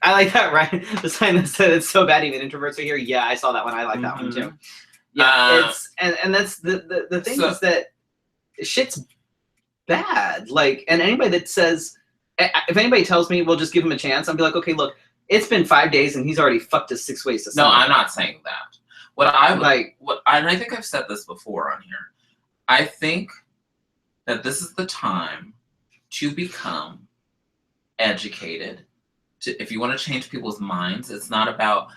I like that, right? The sign that said it's so bad even introverts are here. Yeah, I saw that one. I like that one too. Yeah, and that's the thing is that shit's bad. Like, and anybody that says, if anybody tells me, we'll just give him a chance, I'll be like, okay, look, it's been 5 days and he's already fucked us 6 ways to Sunday. No, I'm not saying that. What I would like, and I think I've said this before on here. I think that this is the time to become educated. If you want to change people's minds, it's not about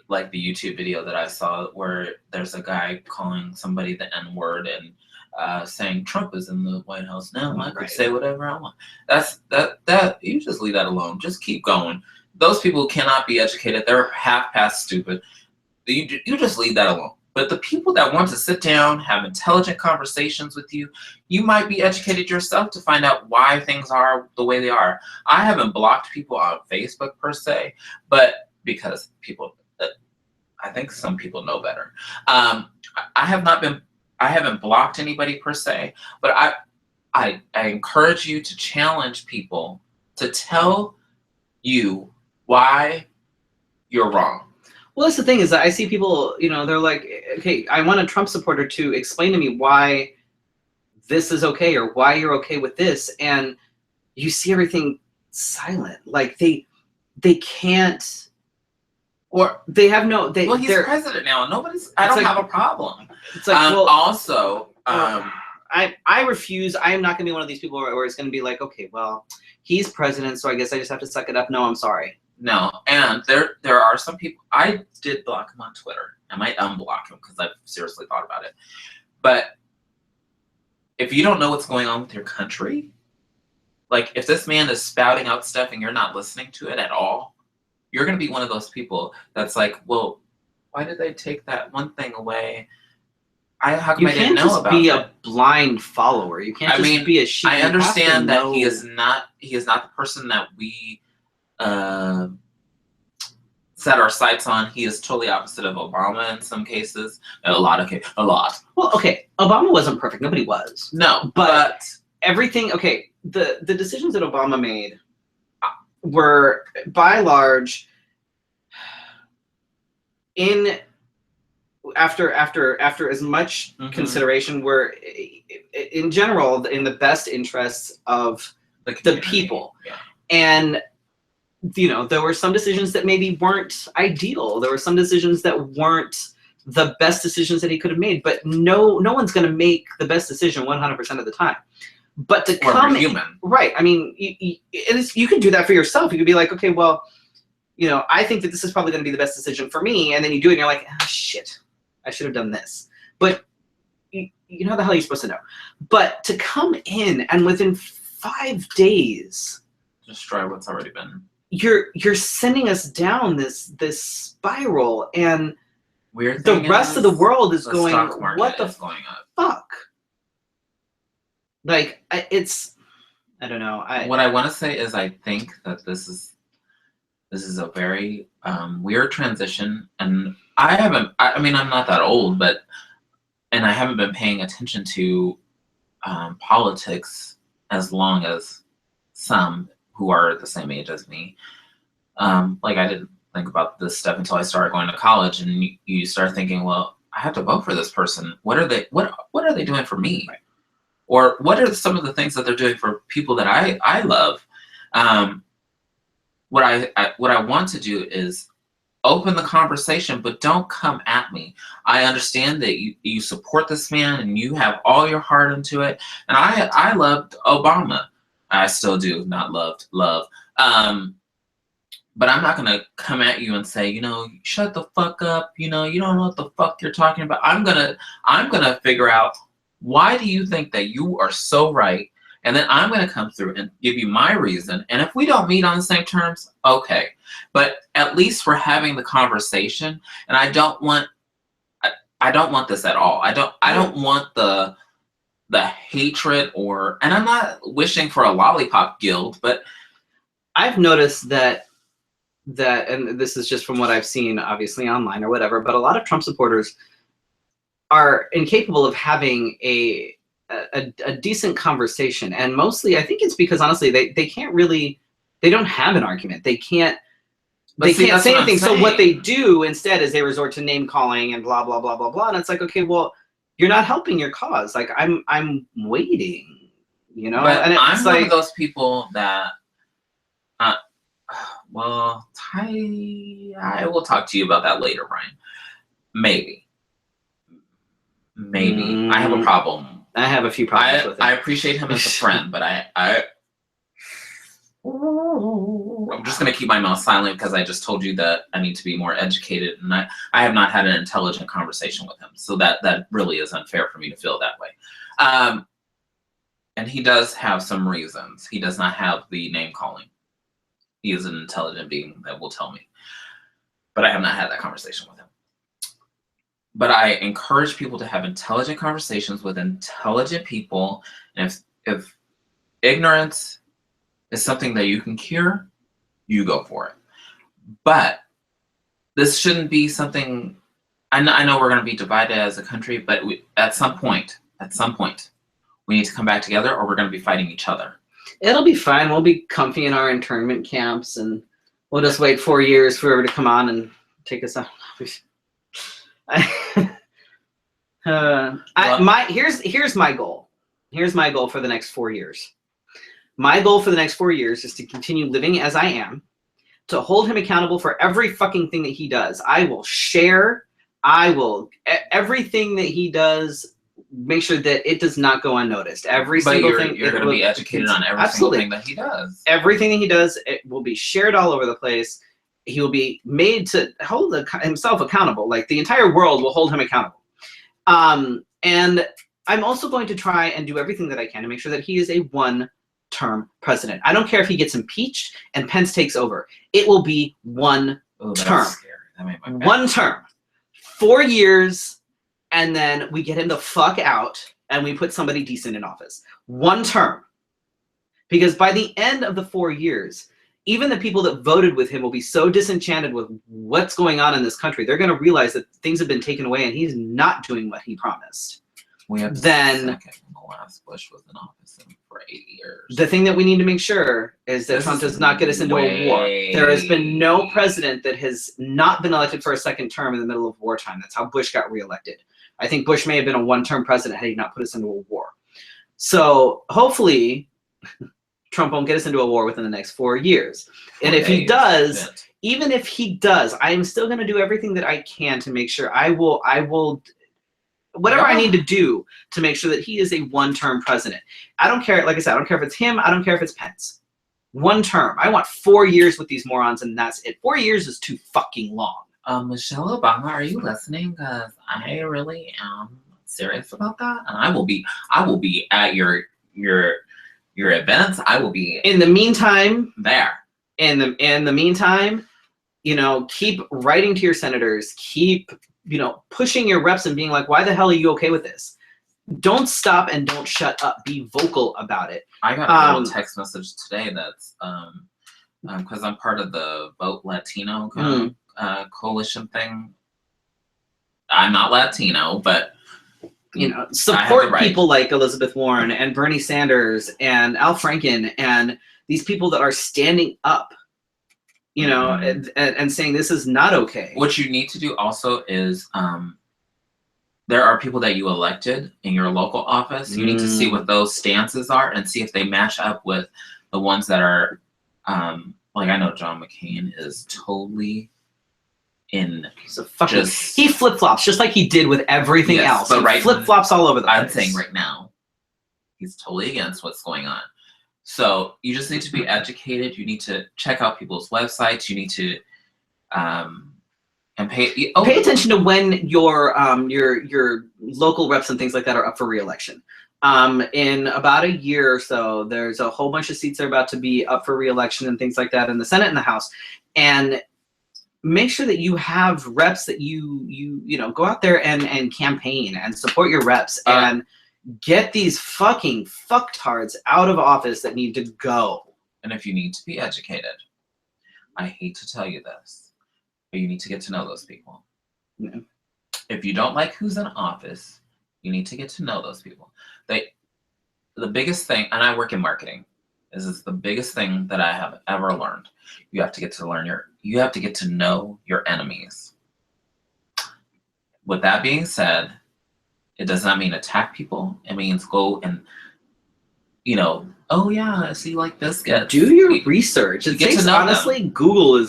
like the YouTube video that I saw where there's a guy calling somebody the N-word and saying Trump is in the White House now. I could say whatever I want. That you just leave that alone. Just keep going. Those people cannot be educated. They're half-past stupid. You just leave that alone. But the people that want to sit down, have intelligent conversations with you, you might be educated yourself to find out why things are the way they are. I haven't blocked people on Facebook per se, but because people, I think some people know better. I haven't blocked anybody per se, but I encourage you to challenge people to tell you why you're wrong. Well, that's the thing is that I see people, they're like, okay, I want a Trump supporter to explain to me why this is okay or why you're okay with this. And you see everything silent. Like they can't Or They have no. well, he's they're president now. I don't have a problem. It's like well. Also, I refuse. I am not going to be one of these people where it's going to be like, okay, well, he's president, so I guess I just have to suck it up. No, I'm sorry. No, and there are some people. I did block him on Twitter. I might unblock him because I've seriously thought about it. But if you don't know what's going on with your country, like if this man is spouting out stuff and you're not listening to it at all, you're going to be one of those people that's like, well, why did they take that one thing away? How come I didn't know about it? You can't just be a blind follower. You can't just be a sheep. I understand that he is not the person that we set our sights on. He is totally opposite of Obama in some cases. A lot. Well, okay, Obama wasn't perfect. Nobody was. No, but everything. Okay, the decisions that Obama made were by and large after as much consideration were in general in the best interests of the people. Yeah. And you know, there were some decisions that maybe weren't ideal. There were some decisions that weren't the best decisions that he could have made, but no one's going to make the best decision 100% of the time. But to come human. Right. I mean, you can do that for yourself. You could be like, okay, well, you know, I think that this is probably going to be the best decision for me. And then you do it and you're like, oh, shit, I should have done this. But you know how the hell you're supposed to know. But to come in and within 5 days destroy what's already been. You're sending us down this spiral, and weird the rest of the world is going, what the going up. Fuck? Like, it's, I don't know. What I want to say is I think that this is a very weird transition, and I mean, I'm not that old, and I haven't been paying attention to politics as long as some who are the same age as me. Like I didn't think about this stuff until I started going to college, and you start thinking, well, I have to vote for this person. What are they doing for me? Right. Or what are some of the things that they're doing for people that I love? What I want to do is open the conversation, but don't come at me. I understand that you support this man and you have all your heart into it. And I loved Obama. I still do, not loved, love. But I'm not gonna come at you and say, you know, shut the fuck up. You know, you don't know what the fuck you're talking about. I'm gonna figure out, why do you think that you are so right? And then I'm gonna come through and give you my reason. And if we don't meet on the same terms, okay. But at least we're having the conversation. And I don't want this at all. I don't want the hatred and I'm not wishing for a lollipop guild, but I've noticed that, and this is just from what I've seen, obviously online or whatever, but a lot of Trump supporters are incapable of having a decent conversation. And mostly, I think it's because honestly, they can't really, they don't have an argument. They can't say anything. So what they do instead is they resort to name calling and blah, blah, blah, blah, blah. And it's like, okay, well, you're not helping your cause. Like I'm waiting, you know? But and I'm like, one of those people that, well, I will talk to you about that later, Brian. Maybe. I have a problem. I have a few problems with it. I appreciate him as a friend, but I'm just going to keep my mouth silent because I just told you that I need to be more educated, and I have not had an intelligent conversation with him. So that really is unfair for me to feel that way. And he does have some reasons. He does not have the name calling. He is an intelligent being that will tell me. But I have not had that conversation with him. But I encourage people to have intelligent conversations with intelligent people. And if ignorance is something that you can cure, you go for it. But this shouldn't be something, I know we're going to be divided as a country, but at some point, we need to come back together or we're going to be fighting each other. It'll be fine. We'll be comfy in our internment camps, and we'll just wait 4 years for whoever to come on and take us out. Here's my goal. Here's my goal for the next 4 years. My goal for the next 4 years is to continue living as I am, to hold him accountable for every fucking thing that he does. I will share. Everything that he does, make sure that it does not go unnoticed. Every single thing. You're going to be educated on every single thing that he does. Everything that he does, it will be shared all over the place. He will be made to hold himself accountable. Like the entire world will hold him accountable. And I'm also going to try and do everything that I can to make sure that he is a one-term president. I don't care if he gets impeached and Pence takes over. It will be one term. That made my bad. One term. 4 years, and then we get him the fuck out and we put somebody decent in office. One term. Because by the end of the 4 years, even the people that voted with him will be so disenchanted with what's going on in this country. They're going to realize that things have been taken away and he's not doing what he promised. We have then the last Bush was in office for 8 years. The thing that we need to make sure is that Trump does not get us into a war. There has been no president that has not been elected for a second term in the middle of wartime. That's how Bush got reelected. I think Bush may have been a one-term president had he not put us into a war. So hopefully Trump won't get us into a war within the next 4 years. And if he does, even if he does, I am still going to do everything that I can to make sure I will whatever I need to do to make sure that he is a one-term president. I don't care, like I said, I don't care if it's him, I don't care if it's Pence. One term. I want 4 years with these morons and that's it. 4 years is too fucking long. Michelle Obama, are you listening? Because I really am serious about that. And I will be at your events. I will be in the meantime there. In the meantime, you know, keep writing to your senators, keep, you know, pushing your reps and being like, why the hell are you okay with this? Don't stop and don't shut up. Be vocal about it. I got a little text message today that's because I'm part of the Vote Latino coalition thing. I'm not Latino, but you know, support people like Elizabeth Warren and Bernie Sanders and Al Franken and these people that are standing up, you know, and saying this is not okay. What you need to do also is there are people that you elected in your local office. You need to see what those stances are and see if they match up with the ones that are like I know John McCain is totally in he flip-flops just like he did with everything else. But right, flip-flops all over the place. I'm saying right now he's totally against what's going on. So you just need to be educated. You need to check out people's websites. You need to and pay attention to when your local reps and things like that are up for re-election. In about a year or so, there's a whole bunch of seats that are about to be up for re-election and things like that in the Senate and the House. And make sure that you have reps that you know, go out there and campaign and support your reps and get these fucking fucktards out of office that need to go. And if you need to be educated, I hate to tell you this, but you need to get to know those people. Yeah. If you don't like who's in office, you need to get to know those people. The biggest thing, and I work in marketing, is the biggest thing that I have ever learned. You have to get to know your enemies. With that being said, it does not mean attack people. It means go and, you know, oh yeah, I see like biscuits. Do your research. It takes, honestly, Google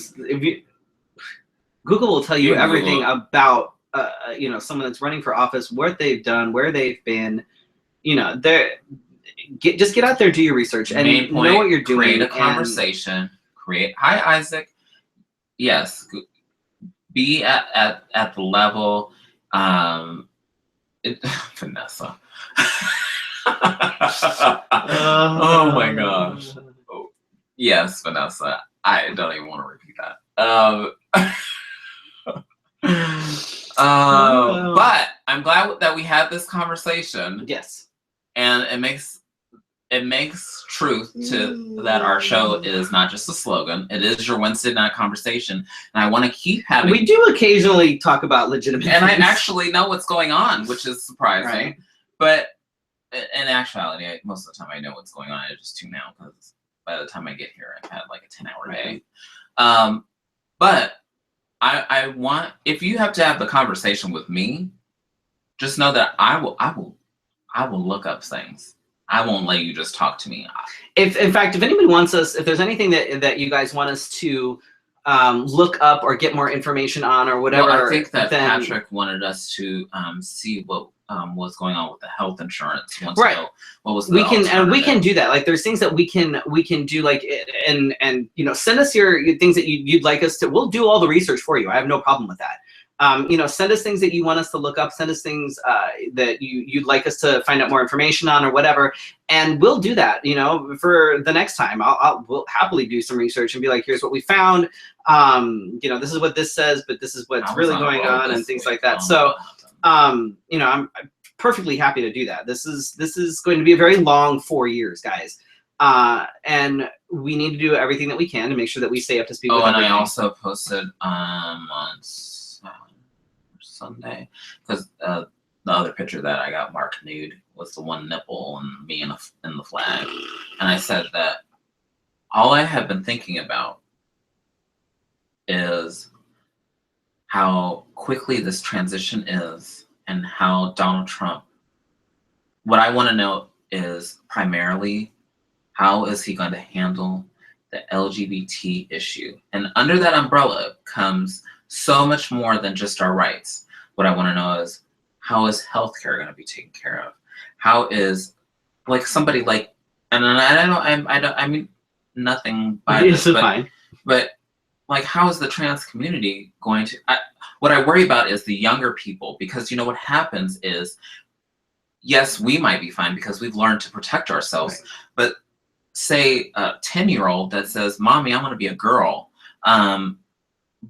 will tell you everything about, you know, someone that's running for office, what they've done, where they've been, you know, just get out there, do your research, and know what you're doing. Create a conversation. Hi, Isaac. Yes, be at the level. Vanessa. Oh my gosh. Oh, yes, Vanessa. I don't even want to repeat that. But I'm glad that we had this conversation. Yes. And it makes truth to that our show is not just a slogan. It is your Wednesday night conversation. And I want to keep having. We do occasionally talk about legitimate and things. I actually know what's going on, which is surprising. Right. But in actuality, most of the time I know what's going on. I just tune out because by the time I get here, I've had like a 10-hour day. But I want, if you have to have the conversation with me, just know that I will look up things. I won't let you just talk to me. In fact, if anybody wants us, if there's anything that you guys want us to look up or get more information on or whatever. Well, I think that then, Patrick wanted us to see what was going on with the health insurance. Once right. What was the we can alternative. do that. Like there's things that we can do, like, and you know, send us your things that you'd like us to. We'll do all the research for you. I have no problem with that. You know, send us things that you want us to look up. Send us things that you'd like us to find out more information on or whatever, and we'll do that. You know, for the next time, we'll happily do some research and be like, here's what we found. You know, this is what this says, but this is what's really going on and things like that. So, you know, I'm perfectly happy to do that. This is going to be a very long 4 years, guys. And we need to do everything that we can to make sure that we stay up to speed. Oh, with and everything. I also posted on Sunday, because the other picture that I got marked nude was the one nipple and me in the flag, and I said that all I have been thinking about is how quickly this transition is and how Donald Trump, what I want to know is primarily how is he going to handle the LGBT issue, and under that umbrella comes so much more than just our rights. What I want to know is, how is healthcare going to be taken care of? How is, like, somebody like, and I mean nothing by this, but like, how is the trans community going to? What I worry about is the younger people, because you know what happens is, yes, we might be fine because we've learned to protect ourselves, right. But say a 10-year-old that says, "Mommy, I want to be a girl."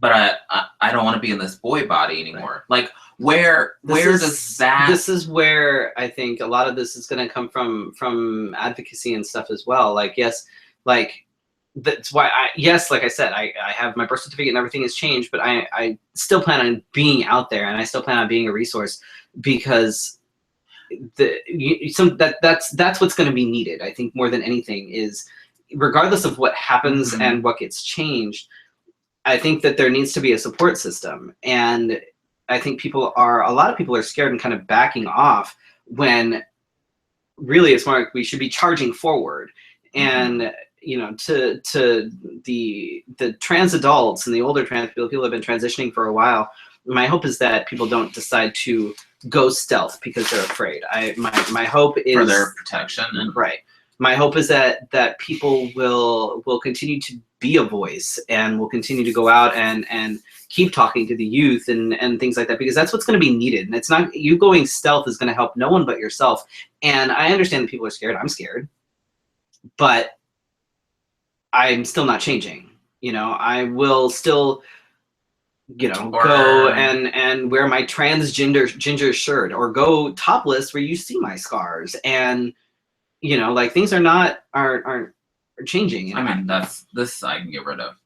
But I don't want to be in this boy body anymore. Right. Like, where does that? This is where I think a lot of this is going to come from advocacy and stuff as well. Like, yes, like that's why like I said, I have my birth certificate and everything has changed, but I still plan on being out there and I still plan on being a resource, because that's what's going to be needed. I think more than anything is, regardless of what happens mm-hmm. and what gets changed, I think that there needs to be a support system. And I think a lot of people are scared and kind of backing off, when really it's more like we should be charging forward. Mm-hmm. And, you know, to the trans adults and the older trans people who have been transitioning for a while, my hope is that people don't decide to go stealth because they're afraid. My hope is for their protection. Right. My hope is that people will continue to be a voice and will continue to go out and keep talking to the youth and things like that, because that's what's going to be needed. And it's not, you going stealth is going to help no one but yourself. And I understand that people are scared. I'm scared, but I'm still not changing. You know, I will still, you know, go and wear my ginger shirt, or go topless where you see my scars. And, you know, like, things aren't changing. You know? I mean, this I can get rid of.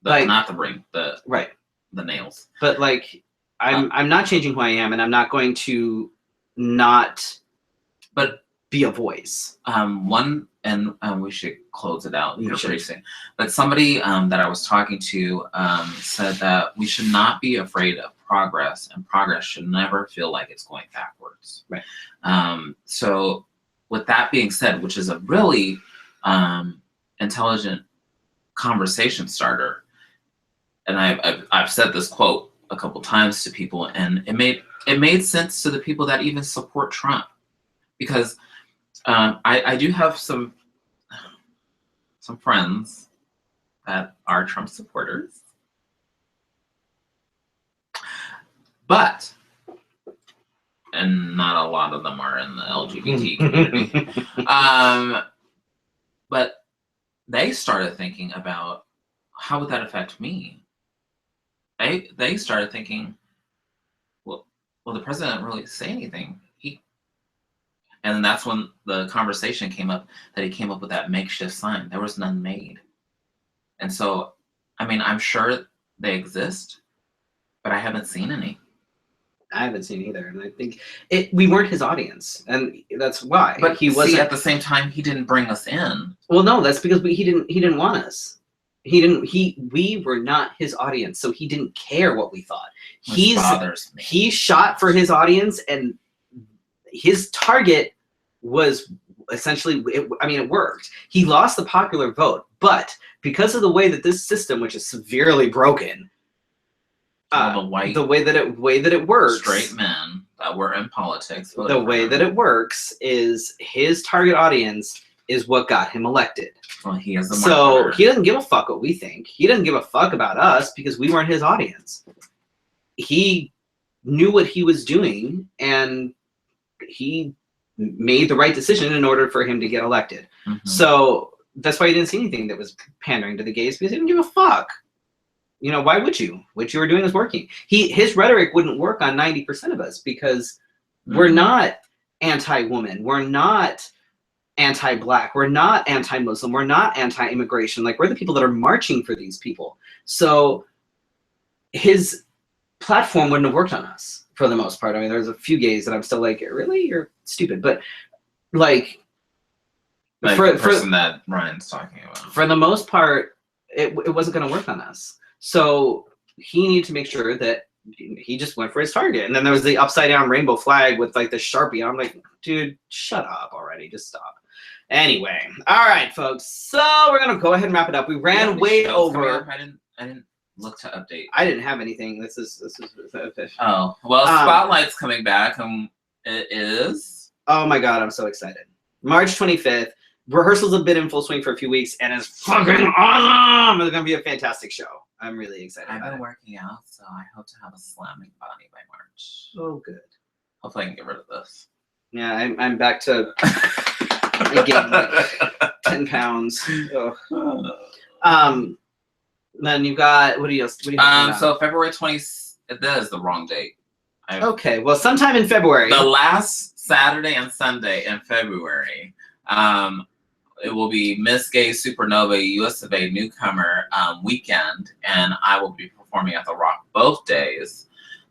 Not the ring, the nails. But like, I'm not changing who I am, and I'm not going to not be a voice. We should close it out here pretty soon. But somebody that I was talking to said that we should not be afraid of progress, and progress should never feel like it's going backwards. Right. So with that being said, which is a really intelligent conversation starter, and I've said this quote a couple times to people, and it made sense to the people that even support Trump, because I do have some friends that are Trump supporters, and not a lot of them are in the LGBT community. But they started thinking about, how would that affect me? They started thinking, well, the president didn't really say anything. And then that's when the conversation came up, that he came up with that makeshift sign. There was none made. And so, I mean, I'm sure they exist, but I haven't seen any. I haven't seen either, and I think we weren't his audience, and that's why. But he wasn't. At the same time, he didn't bring us in. Well, no, that's because he didn't want us. We were not his audience, so he didn't care what we thought. Which bothers me. He shot for his audience, and his target was essentially, it worked. He lost the popular vote, But because of the way that this system, which is severely broken, All the way that it works, straight men that were in politics. the way that it works is his target audience is what got him elected. Well, he is a So marketer. he doesn't give a fuck what we think. He doesn't give a fuck about us because we weren't his audience. He knew what he was doing, and he made the right decision in order for him to get elected. So that's why you didn't see anything that was pandering to the gays, because he didn't give a fuck. You know, why would you? What you were doing is working. His rhetoric wouldn't work on 90% of us because we're not anti-woman. We're not anti-black. We're not anti-Muslim. We're not anti-immigration. Like, we're the people that are marching for these people. So his platform wouldn't have worked on us for the most part. I mean, there's a few gays that I'm still like, really? You're stupid. But like the person that Ryan's talking about. For the most part, it wasn't going to work on us. So he needed to make sure that he just went for his target. And then there was the upside down rainbow flag with like the Sharpie. I'm like, dude, shut up already. Just stop. Anyway. All right, folks. So we're going to go ahead and wrap it up. We ran way over. I didn't look to update. I didn't have anything. This is Oh, well, Spotlight's coming back. It is. Oh my God, I'm so excited. March 25th. Rehearsals have been in full swing for a few weeks, and it's fucking awesome. It's gonna be a fantastic show. I'm really excited. I've been working out, so I hope to have a slamming body by March. Oh, good. Hopefully, I can get rid of this. Yeah, I'm back to again like 10 pounds. Ugh. Then you got what do you have? So February 20th. That is the wrong date. Okay, well, sometime in February. The last Saturday and Sunday in February. It will be Miss Gay Supernova USofA Newcomer weekend, and I will be performing at the Rock both days.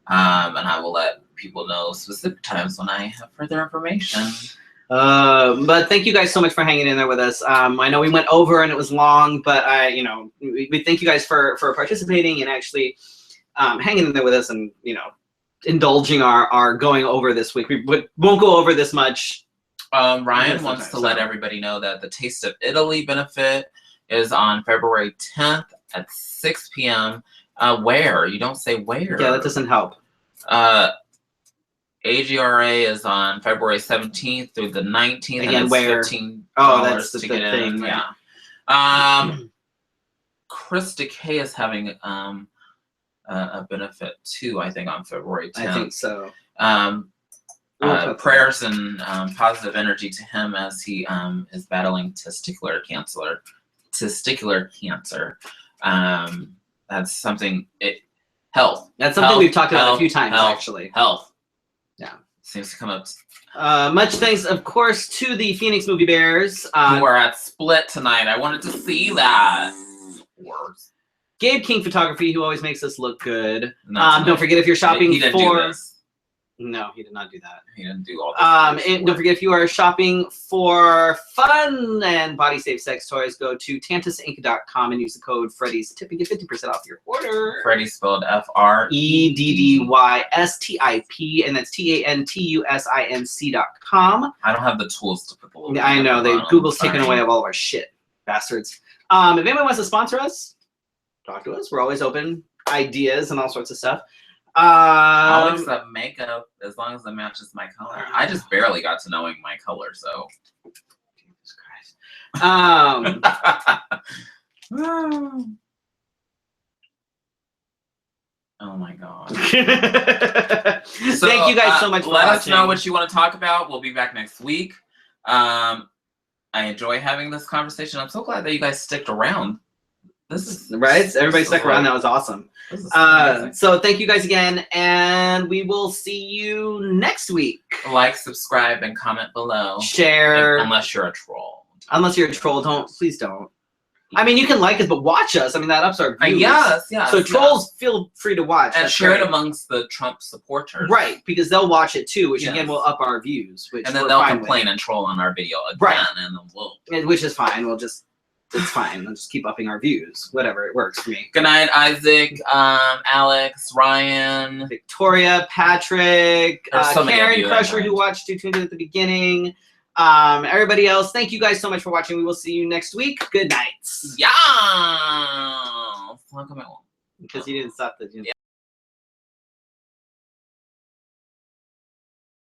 And I will let people know specific times when I have further information. But thank you guys so much for hanging in there with us. I know we went over and it was long, but we thank you guys for participating and actually hanging in there with us and indulging our going over this week. We won't go over this much. Ryan wants to let everybody know that the Taste of Italy benefit is on February 10th at 6 p.m. Where? You don't say where. Yeah, that doesn't help. AGRA is on February 17th through the 19th. Again, and it's where? $15 that's the to get thing. in. Right? Yeah. Chris Decay is having a benefit too, I think, on February 10th. I think so. Prayers and positive energy to him as he is battling testicular cancer. That's something. Health. That's something we've talked about a few times, actually. Health. Yeah. Seems to come up. Much thanks, of course, to the Phoenix Movie Bears. Who are at Split tonight. I wanted to see that. Words. Gabe King Photography, who always makes us look good. Not don't forget if you're shopping he didn't do this. No, he did not do that. He didn't do all this. And don't forget, if you are shopping for fun and body safe sex toys, go to tantusinc.com and use the code Freddy's Tip and get 50% off your order. Freddy spelled FREDDYSTIP, and that's TANTUSINC.com. I don't have the tools to put the little. I know, Google's taken away all of our shit. Bastards. If anyone wants to sponsor us, talk to us. We're always open. Ideas and all sorts of stuff. I'll accept makeup as long as it matches my color. I just barely got to knowing my color, so. Jesus Christ. Oh my God. Thank you guys so much for watching. Let us watching. know what you want to talk about. We'll be back next week. I enjoy having this conversation. I'm so glad that you guys sticked around. This is right. Everybody stuck around. That was awesome. So thank you guys again, and we will see you next week. Like, subscribe, and comment below. Share. Unless you're a troll. Unless you're a troll, please don't. I mean, you can like us, but watch us. I mean, that ups our views. Yes. So trolls, feel free to watch. And share it amongst the Trump supporters. Right, because they'll watch it too, which again will up our views. And then they'll complain and troll on our video again. Right. And then we'll. Which is fine. It's fine. We'll just keep upping our views. Whatever, it works for me. Good night, Isaac, Alex, Ryan, Victoria, Patrick, so Karen Crusher, who tuned in at the beginning. Everybody else, thank you guys so much for watching. We will see you next week. Good nights. Yeah. Because you didn't stop the.